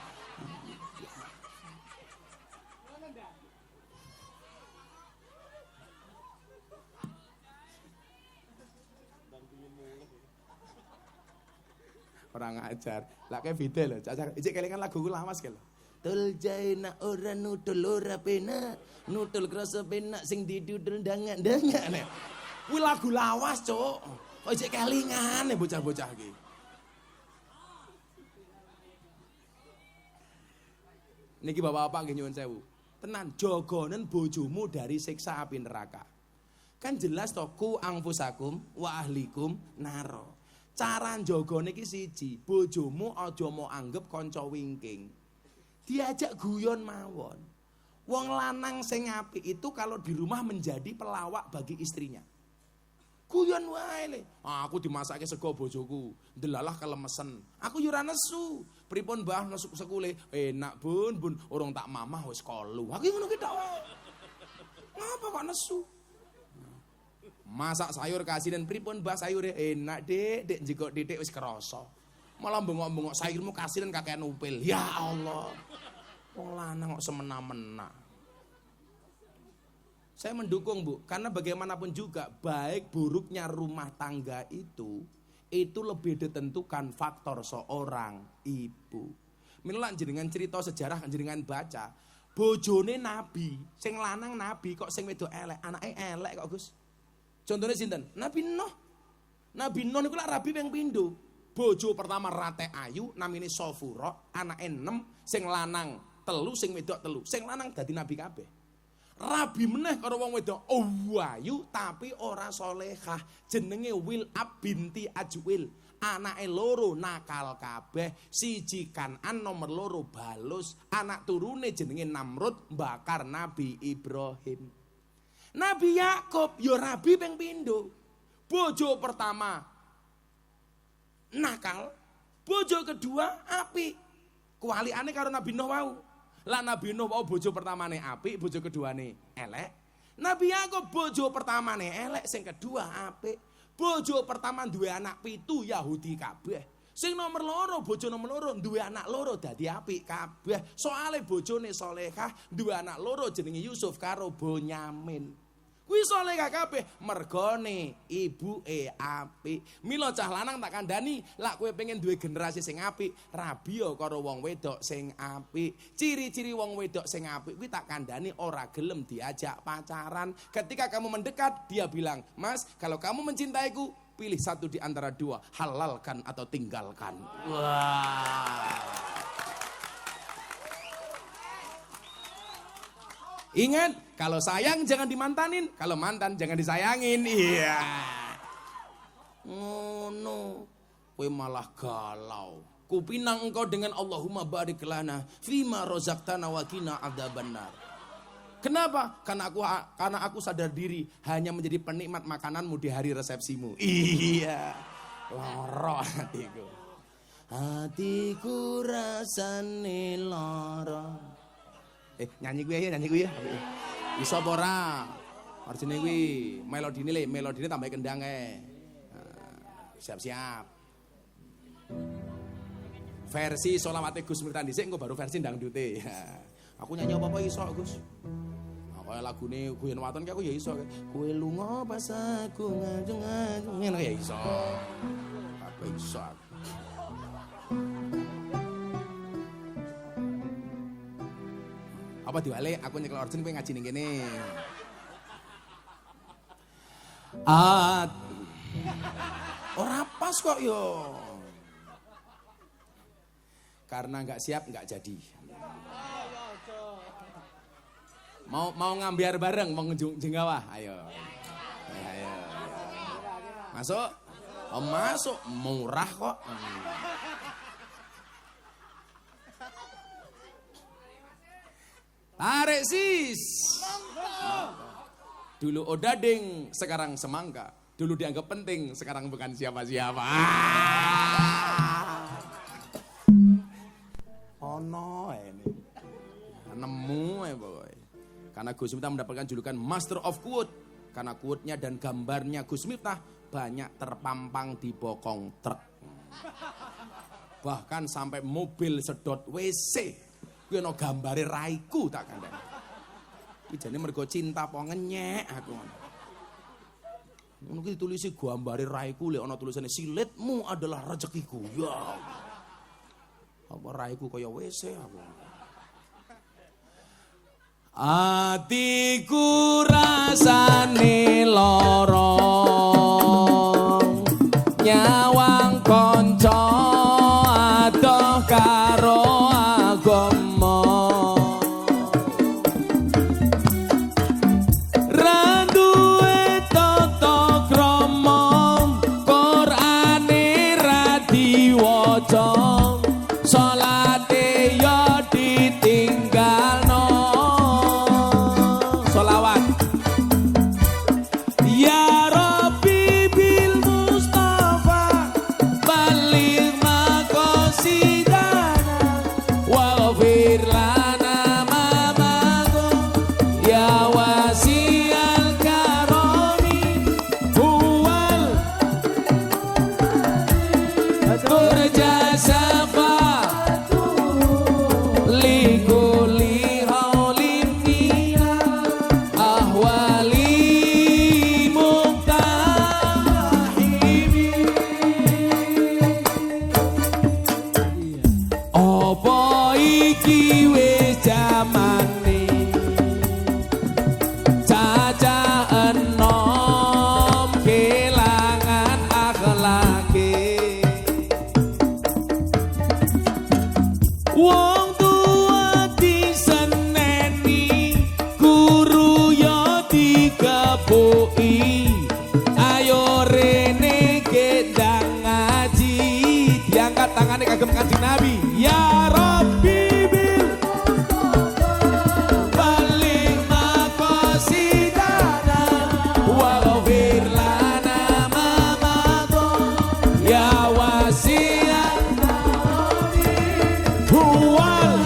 Orang ajar. Lah kayak video lho, cacar. Ijek kelingan laguku lawas ke lho. Tul jaina ora nutul ora penak, nutul krasa penak sing didudul dangak-dangak. Kuwi lagu lawas, Cuk. Kok ijek kelingan bocah-bocah iki. Niki bapak-bapak nggih nyuwun sewu. Tenan jogonen bojomu dari siksa api neraka. Kan jelas to ku angfusakum wa ahlikum naro. Cara njogone iki siji, bojomu aja mau anggap kanca wingking. Diajak guyon mawon. Wong lanang sing apik itu kalau di rumah menjadi pelawak bagi istrinya. Guyon wae le. Aku dimasake sego bojoku, ndelalah kelemesen. Aku yo ora nesu. Pripun Mbah nesu sekule? Enak Bun, urung tak mamah wis kolu. Aku ngono ki tok wae. Ngapa kok nesu? Masak sayur kasinen pripun Mbah sayure? Enak Dek njikok titik wis kerasa. Malah bengok-bengok sayurmu kasinen kakean upil. Ya Allah. Wong lanang kok semena-mena. Saya mendukung Bu, karena bagaimanapun juga baik buruknya rumah tangga itu lebih ditentukan faktor seorang ibu. Mila jenengan cerita sejarah jenengan baca, bojone nabi, sing lanang nabi kok sing wedok elek, anake elek kok Gus. Contohnya sinten? Nabi Nuh. Nabi Nuh niku lak rabi ping pindho. Bojo pertama rate ayu namine Sofura, anake 6, sing lanang 3, sing wedok 3. Sing lanang dadi nabi kabeh. Rabi meneh karo wong wedok ayu tapi ora solehah. Jenenge Wil'ab binti Ajwil. Anake loro nakal kabeh, siji Kanan nomor 2 Balus. Anak turune jenenge Namrud bakar Nabi Ibrahim. Nabi Yakub yo rabi ping pindho. Bojo pertama nakal, bojo kedua apik. Kuwalikane karo Nabi Nuh wau. Lah Nabi Nuh wau bojo pertamane apik, bojo keduane elek. Nabi Yakub bojo pertamane elek, sing kedua apik. Bojo pertama duwe anak 7 Yahudi kabeh. Sing nomor 2 bojo nomor 2 duwe anak 2 dadi apik kabeh. Soale bojone salehah, duwe anak 2 jenenge Yusuf karo Bonyamin. Kuwi salehah kabeh mergone ibuke apik. Mila cah lanang tak kandhani, lak kowe pengen duwe generasi sing apik, rabi karo wong wedok sing apik. Ciri-ciri wong wedok sing apik kuwi tak kandhani ora gelem diajak pacaran. Ketika kamu mendekat, dia bilang, "Mas, kalau kamu mencintaiku, pilih satu di antara 2, halalkan atau tinggalkan." Wah. Ingat, kalau sayang jangan dimantanin, kalau mantan jangan disayangin. Iya. Ngono. Kowe malah galau. Kupinang engkau dengan Allahumma barik lana fima rozaqtana wa qina adzabannar. Kenapa? Karena aku sadar diri hanya menjadi penikmat makananmu di hari resepsimu. Iya. Loro hatiku. Hatiku rasane lara. Nyanyi gue ya. Iso apa ora? Artine kuwi melodine tambah kendang Siap-siap. Versi solawate Gus Miftah dhisik engko baru versi dangdute. Aku nyanyi apa iso, Gus. Kaya lagune Guyon Waton ki aku ya iso. Kowe lunga pas aku ngajeng-ngajeng ngene ya iso. Apa iso. Apa diwale aku nyekel orjen kowe ngaji ning kene. Ora pas kok yo. Karena nggak siap nggak jadi. Mau ngambiar bareng mau jenggawah, ayo. Masuk. Masuk murah kok. Tarik sis. Dulu odading, sekarang semangka. Dulu dianggap penting, sekarang bukan siapa-siapa. Ono ini. Nemu boy. Karena Gus Miftah mendapatkan julukan Master of Quote. Karena quote-nya dan gambarnya Gus Miftah banyak terpampang di bokong truk. Bahkan sampai mobil sedot WC. Kuwi ana gambare raiku tak kandhani. Iki jane mergo cinta apa ngenyek aku. Ngono ki ditulisi gambare raiku lek ana tulisane silitmu adalah rezekiku. Ya. Apa raiku kaya WC aku. Atiku rasane lara nyawang kanca adoh karo agama ra duwe tata krama Qur'ane ra diwaca salate ya ditinggalno solawat ya Rabbi bil Mustafa baligh maqasidana waghfir lana ma mago ya wasi'al karami huwal turja safa likuli haulin fiha ahwali muktahimi apa iki wis jamane cacah enom kelangan akhlake wong tua diseneni guru yo dikepuki ayo rene gedang ngaji diangkat tangannya kagem Kanjeng Nabi ya Rabbi bil baligh maqasidana waghfir lana ma mago ya wasi'al huwal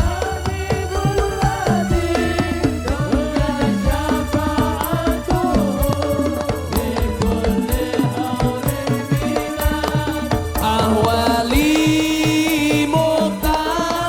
ahwali muktahimi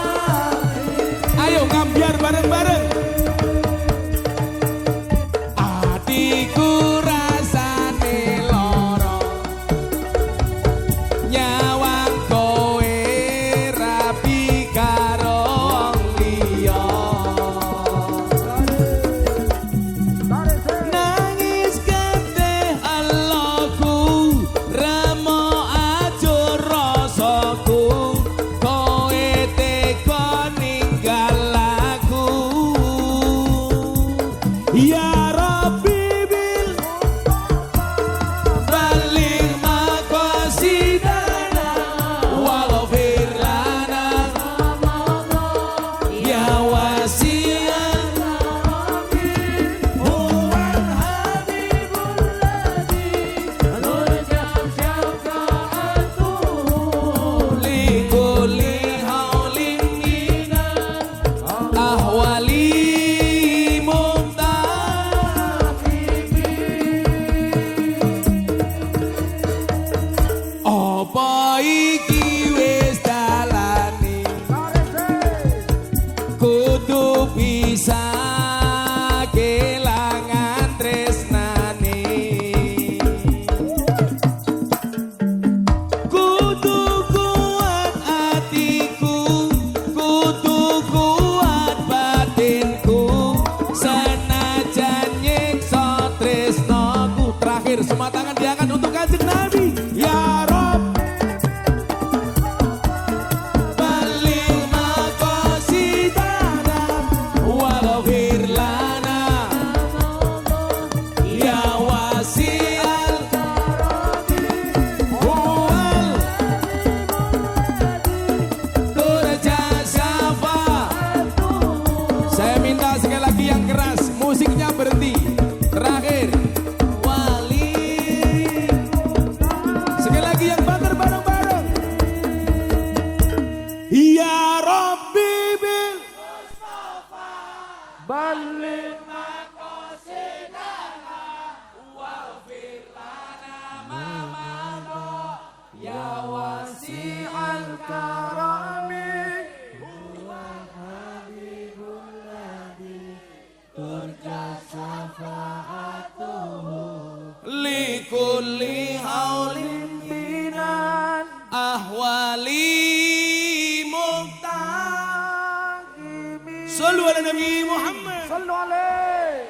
ala Nabi Muhammad. Sallu alaihi.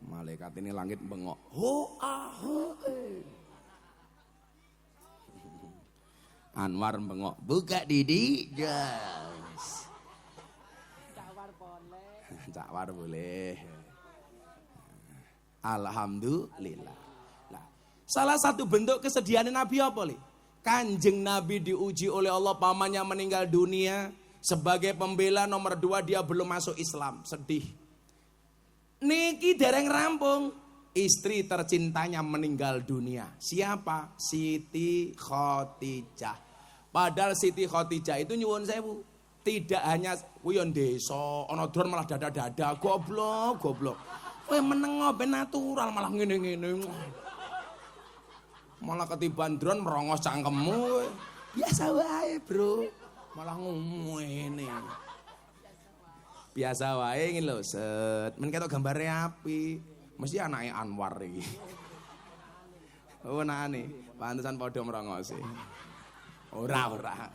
Malaikat ini langit bengok. Ho ah ho. Anwar bengok. Buka Didi. Yes. Cakwar boleh. Alhamdulillah. Nah, salah satu bentuk kesedihan Nabi apa li? Kanjeng Nabi diuji oleh Allah pamannya meninggal dunia. Sebagai pembela nomor 2 dia belum masuk Islam. Sedih. Niki dereng rampung. Istri tercintanya meninggal dunia. Siapa? Siti Khadijah. Padahal Siti Khadijah itu nyuwun sewu. Tidak hanya kuyon desa, ana dron malah dada-dada, goblok. Kowe meneng ben natural malah ngene-ngene. Malah ketiban dron merongos cangkemmu. Biasa wae, Bro. Malah ngene. Biasa wae ngene lho, set. Men ketok gambare apik. Mesti anake Anwar iki. Oh, anake. Pantesan padha merongose. Ora.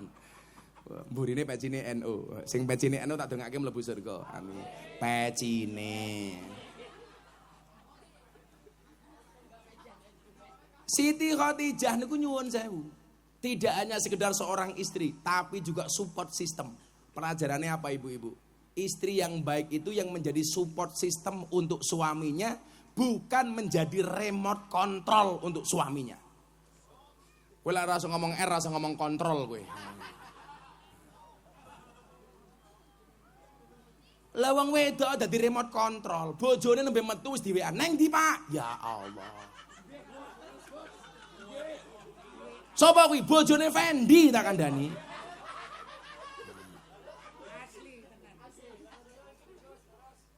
Mburine pecine NU. Sing pecine NU tak dongake mlebu surga. Amin. Pecine. Siti Khadijah niku nyuwun sewu. Tidak hanya sekedar seorang istri, tapi juga support system. Pelajarannya apa ibu-ibu? Istri yang baik itu yang menjadi support system untuk suaminya, bukan menjadi remote control untuk suaminya. Kowe lek rasa ngomong R, rasa ngomong kontrol kowe. Lah wong wedok dadi remote control, bojone nembe metu wis di WA, "Neng ndi, Pak?" Ya Allah. Sopo kuwi bojone Fendi tak kandhani.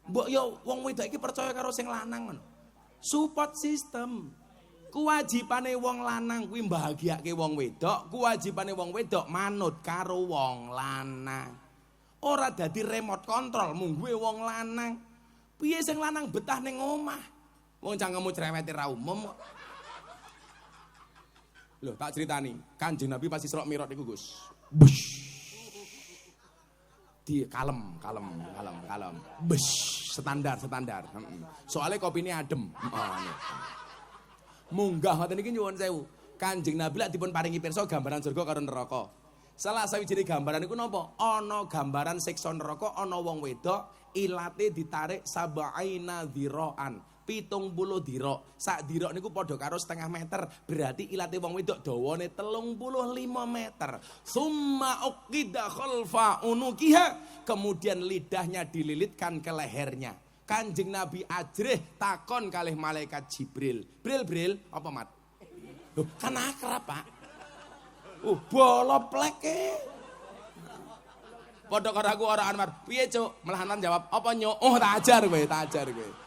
Mbok yo wong wedok iki percaya karo sing lanang ngono. Support system. Kewajibane wong lanang kuwi mbahagiake wong wedok, kewajibane wong wedok manut karo wong lanang. Ora dadi remote control mungguhe wong lanang. Piye sing lanang betah ning omah? Wong cangkemmu cerewete ra umum kok. Loh, tak ceritani, Kanjeng Nabi pas Isra Mi'raj niku, Gus. Bush. Di kalem. Bush, standar. Soalnya kopine adem. Munggah ngoten iki nyuwun sewu. Kanjeng Nabi lak dipun paringi pirsa gambaran surga karo neraka. Salah sawijine gambaran iku napa? Ana gambaran siksa neraka, ana wong wedok ilate ditarik sab'aina dhira'an. 70 dhira'. Sak dhira' niku padha karo setengah meter. Berarti ilate wong wedok dawane 35 meter. Summa uqida khalfa unukiha. Kemudian lidahnya dililitkan ke lehernya. Kanjeng Nabi ajrih takon kalih malaikat Jibril. Bril, apa mat? Loh, kan akrab, Pak. Bola pleke. Padha karo aku ora Anwar. Piye, Cuk? Melahanan jawab, "Apa, Nyuk?" Oh, tak ajar kowe.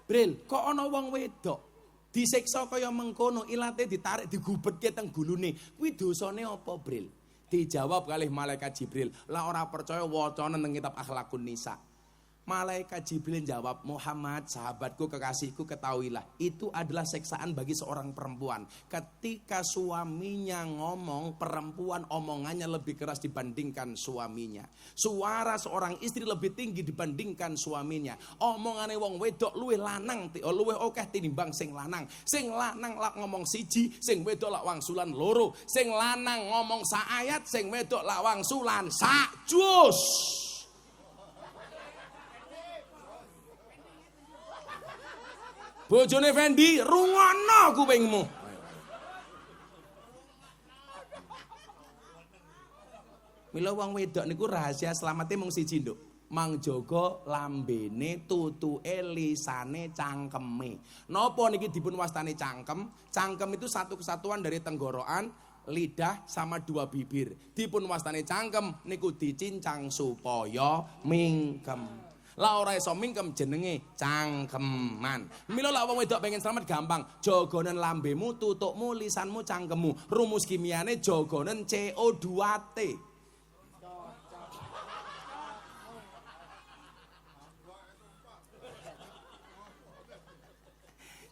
Bril, kok ana wong wedok disiksa kaya mengkono, ilate ditarik digubetke teng gulune. Kuwi dosane apa, Bril? Dijawab kalih malaikat Jibril. Lah ora percaya wacana nang kitab Akhlaqun Nisa. Malaikat Jibril jawab, "Muhammad, sahabatku, kekasihku, ketahuilah, itu adalah siksaan bagi seorang perempuan. Ketika suaminya ngomong, perempuan omongannya lebih keras dibandingkan suaminya. Suara seorang istri lebih tinggi dibandingkan suaminya. Omongane wong wedok luwih lanang, luwih akeh tinimbang sing lanang. Sing lanang lak ngomong siji, sing wedok lak wangsulan loro. Sing lanang ngomong sak ayat, sing wedok lak wangsulan sak juz." Bojone Fendi, rungono kupingmu. Mila wong wedok niku rahasia selamatnya mung siji, Nduk. Mang jaga lambene, tutuke, lisane, cangkeme. Napa niki dipun wastani cangkem? Cangkem itu satu kesatuan dari tenggorokan, lidah sama 2 bibir. Dipun wastani cangkem niku dicincang supaya mingkem. Lah ora iso mingkem jenenge cangkeman. Mila lak wong wedok pengen selamat gampang. Jogonen lambemu, tutukmu, lisanmu, cangkemmu. Rumus kimiane jogonen CO2T.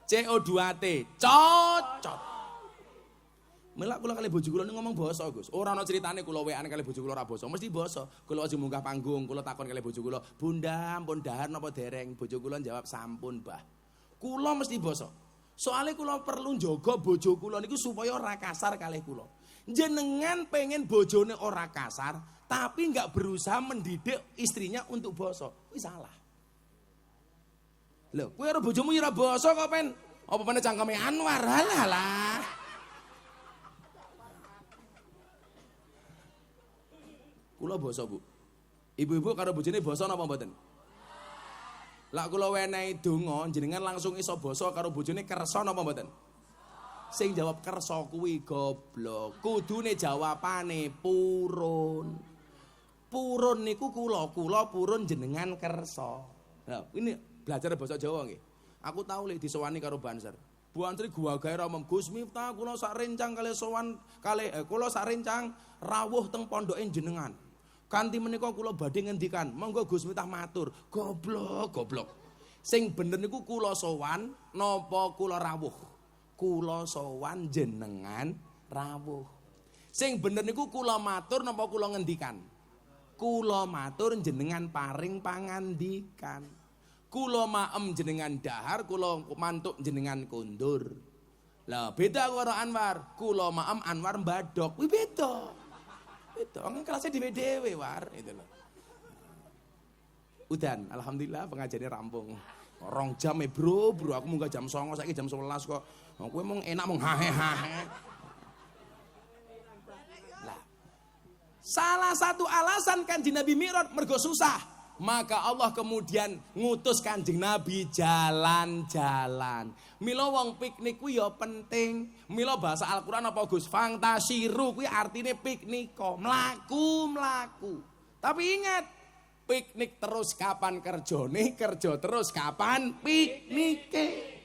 CO2T cocok. Melak kula kali bojo kula ngomong basa, Gus. Ora ana critane kula wekan kali bojo kula ora basa, mesti basa. Kula aja munggah panggung, kula takon kali bojo kula, "Bunda, pun dahar napa dereng?" Bojo kula jawab, "Sampun, Mbah." Kula mesti basa. Soale kula perlu njaga bojo kula niku supaya ora kasar kalih kula. Jenengan pengen bojone ora kasar, tapi enggak berusaha mendidik istrinya untuk basa. Kuwi salah. Lho, kowe karo bojomu ora basa kok pen. Apa meneh cangkeme Anwar? Halah. Kula basa, Bu. Ibu-ibu karo bojone basa napa mboten? Lah kula wenehi donga jenengan langsung iso basa karo bojone kersa napa mboten? Sing jawab kersa kuwi goblok. Kudune jawabane purun. Purun niku kula purun jenengan kersa. Nah, ini belajar basa Jawa nggih. Aku tahu lek disowani karo Banser. Bu Antri gua gawe ramem Gus Miftah kula sak rencang kalih sowan kalih kula sak rencang rawuh teng pondoke jenengan. Kanthi menika kula badhe ngendikan, monggo Gus Miftah matur. Goblok. Sing bener niku kula sowan napa kula rawuh? Kula sowan jenengan rawuh. Sing bener niku kula matur napa kula ngendikan? Kula matur jenengan paring pangandikan. Kula maem jenengan dahar, kula mantuk jenengan kondur. Lah beda karo Anwar. Kula maem Anwar mbadok. Kuwi beda. Itu kan kelasnya dhewe-dhewe war itu loh. Udan, alhamdulillah pengajiannya rampung. 2 jam bro, aku munggah jam 09.00 saiki jam 11 kok. Kowe mung enak mung hahe-hahe. Lah. Salah satu alasan Kanjeng Nabi Mi'raj mergo susah. Maka Allah kemudian ngutus Kanjeng Nabi jalan-jalan. Mila wong piknik kuwi ya penting. Mila bahasa Al-Qur'an apa Gus? Fantasiru kuwi artine piknik kok, mlaku-mlaku. Tapi ingat, piknik terus kapan kerjane, kerja terus kapan piknike.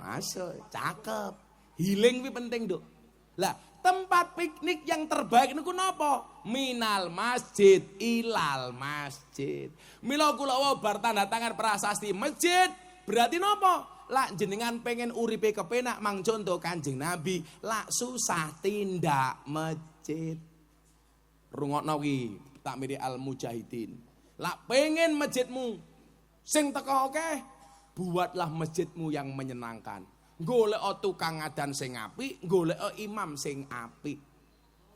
Masuk, cakep. Healing kuwi penting, Duk. Lah, tempat piknik yang terbaik niku napa? Minal masjid ilal masjid. Mila kula bar tanda tangan prasasti masjid, berarti napa? Lak jenengan pengen uripe kepenak mang contoh Kanjeng Nabi, lak susah tindak masjid. Rungokno ki takmiri al mujahidin. Lak pengen masjidmu sing teko akeh, buatlah masjidmu yang menyenangkan. Golek tukang ngadan sing apik, golek imam sing apik.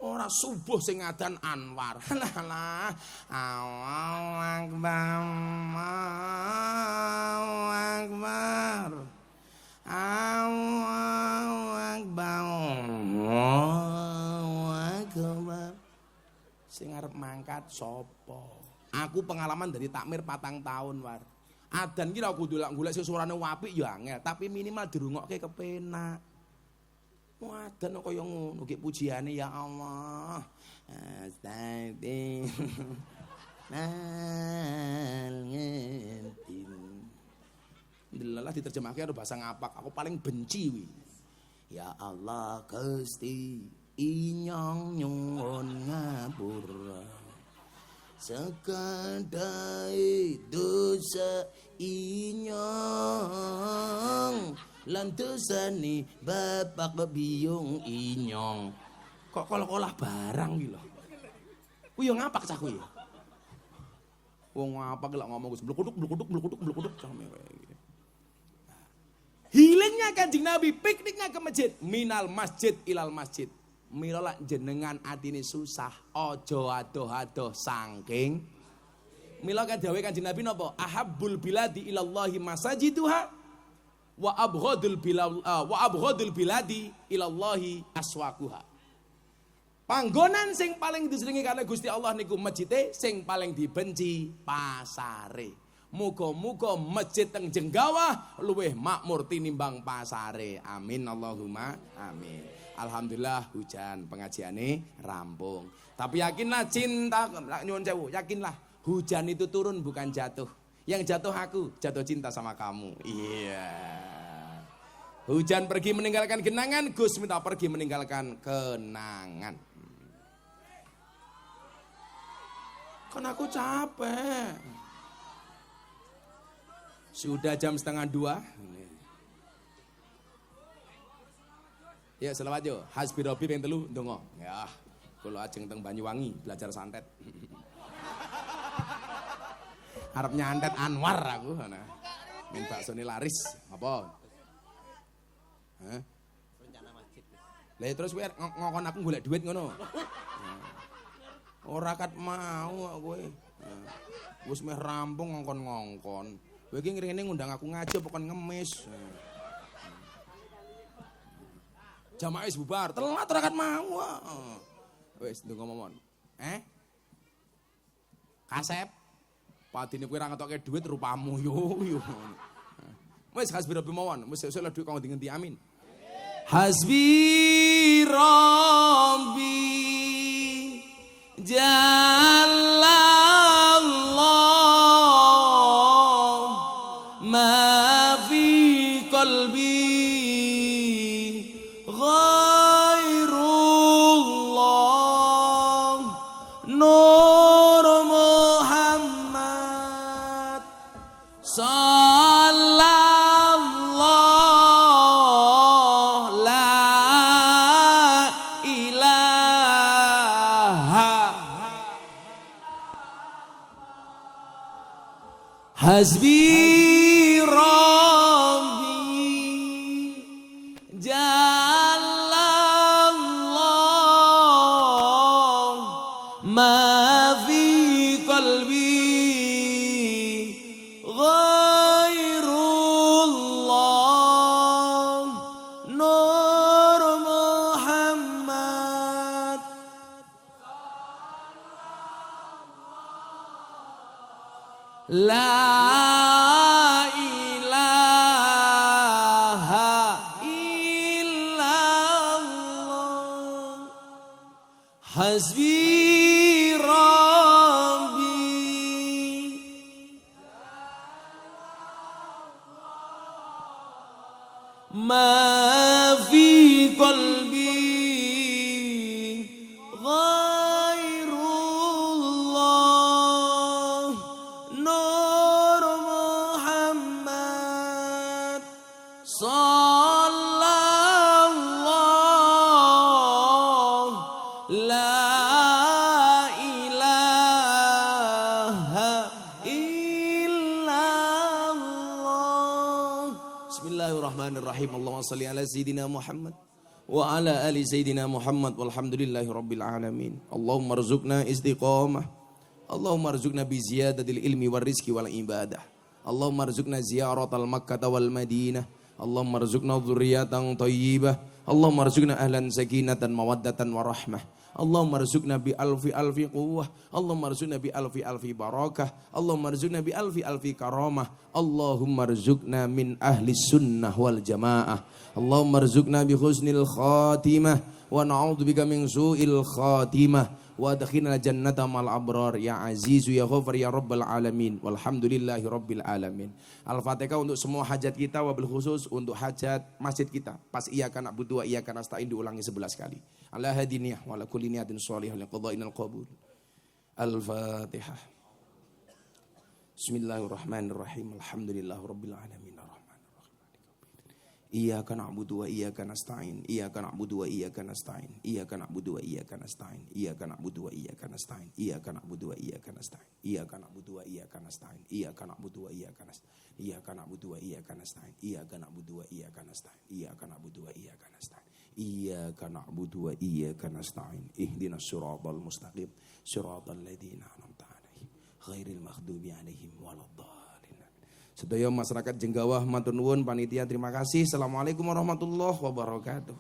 Ora subuh sing ngadan Anwar. Lah, Allahu Akbar. Allahu Akbar. Allahu Akbar. Allahu Akbar. Sing arep mangkat sapa? Aku pengalaman dari takmir 4 tahun, War. Adan ki aku golek sing suarane apik ya angel, tapi minimal dirungokke kepenak. Adan kaya ngono ki pujiane ya Allah. Astagfirullah. Dilalah diterjemahke karo bahasa ngapak. Aku paling benci wi. Ya Allah Gusti, inyong nyuwun ngapura. Sekadai dosa inyong lan dosane bapak bebiyung inyong. Kok kolah-kolah barang iki lho. Ku yo ngapak cah kuwi. Wong ngapak lek ngomong Gus blukuduk sampe iki. Healingnya Kanjeng Nabi, pikniknya ke masjid, minal masjid ilal masjid. Mila lak jenengan atine susah, aja adoh-adoh saking. Mila kadhawe Kanjeng Nabi napa? Ahabbul biladi ilallahi masajiduha wa abghadul biladi ilallahi aswaquha. Panggonan sing paling disenengi karena Gusti Allah niku masjide, sing paling dibenci pasare. Muga-muga masjid teng Jenggawah luweh makmur tinimbang pasare. Amin Allahumma amin. Alhamdulillah hujan pengajiane rampung. Tapi yakinlah cinta, nyuwun sewu, yakinlah hujan itu turun bukan jatuh. Yang jatuh aku, jatuh cinta sama kamu. Iya. Hujan pergi meninggalkan genangan, Gus minta pergi meninggalkan kenangan. Kan aku capek. Sudah jam 1:30. Ya selawat yo. Hasbi Rabbi ping 3 ndonga. Ya. Kula ajeng teng Banyuwangi belajar santet. Arep nyantet Anwar aku ana. Min baksone laris. Apa? Hah? Rencana masjid. Lah terus kowe ngokon aku golek duit ngono. Ora kat mau kowe. Wis meh rampung ngongkon-ngongkon. Kowe iki ngene ngundang aku ngaji apa kon ngemis. Jamaah wis bubar, telat ora kat mau. Wis ndonga momon. Kasep. Padine kowe ora ngetokke duit rupamu yo. Wis hasbi rabbi mawon, wis sesuk duit kanggo ngendi amin. Hasbi rabbi Jallallah ma fi qalbi ghairullah Nur Muhammad sallallahu la ilaha Hasbi Rabbi Jallallah ma fi qalbi ghairullah Nur Muhammad La ilaha illallah Hasbi Rabbi Ma fi qalbi ghairullah Nur Muhammad sallallahu la ilaha illallah Bismillahirrahmanirrahim Allahumma salli ala sayyidina Muhammad wa ala ali sayyidina Muhammad walhamdulillahi rabbil alamin Allahumma rzuqna istiqamah Allahumma rzuqna bi ziyadatil ilmi war rizqi wal ibadah Allahumma rzuqna ziyaratal Makkah wal Madinah Allahumma rzuqna dzurriyyatan thayyibah Allahumma rzuqna ahlan sakinatan mawaddatan warahmah Allahumma rzuqna bi alfi quwwah Allahumma rzuqna bi alfi barakah Allahumma rzuqna bi alfi karamah Allahumma rzuqna min ahli sunnah wal jamaah Allahumma rzuqna bi husnil khatimah wa na'udzubika min su'il khatimah wa adkhilna jannata mal abrar ya azizu ya ghafar ya rabbal alamin walhamdulillahi rabbil alamin. Al-Fatihah untuk semua hajat kita wabil khusus untuk hajat masjid kita. Pas iyyaka na'budu wa iyyaka nasta'in diulangi 11 kali. Ala hadiniyah wa ala kulli niyatin shalihah li qada'inal qabul. Al-Fatihah. Bismillahirrahmanirrahim. Alhamdulillahi rabbil alamin. Iyyaka na'budu wa iyyaka nasta'in. Iyyaka na'budu wa iyyaka nasta'in. Iyyaka na'budu wa iyyaka nasta'in. Iyyaka na'budu wa iyyaka nasta'in. Iyyaka na'budu wa iyyaka nasta'in. Iyyaka na'budu wa iyyaka nasta'in. Iyyaka na'budu wa iyyaka nasta'in. Iyyaka na'budu wa iyyaka nasta'in. Iyyaka na'budu wa iyyaka nasta'in. Iyyaka na'budu wa iyyaka nasta'in. Iyyaka na'budu wa iyyaka nasta'in. Ihdinas siratal mustaqim. Siratal ladzina an'amta 'alaihim ghairil maghdubi 'alaihim waladdallin. Sedaya masyarakat Jenggawah matur nuwun panitia terima kasih. Assalamualaikum warahmatullahi wabarakatuh.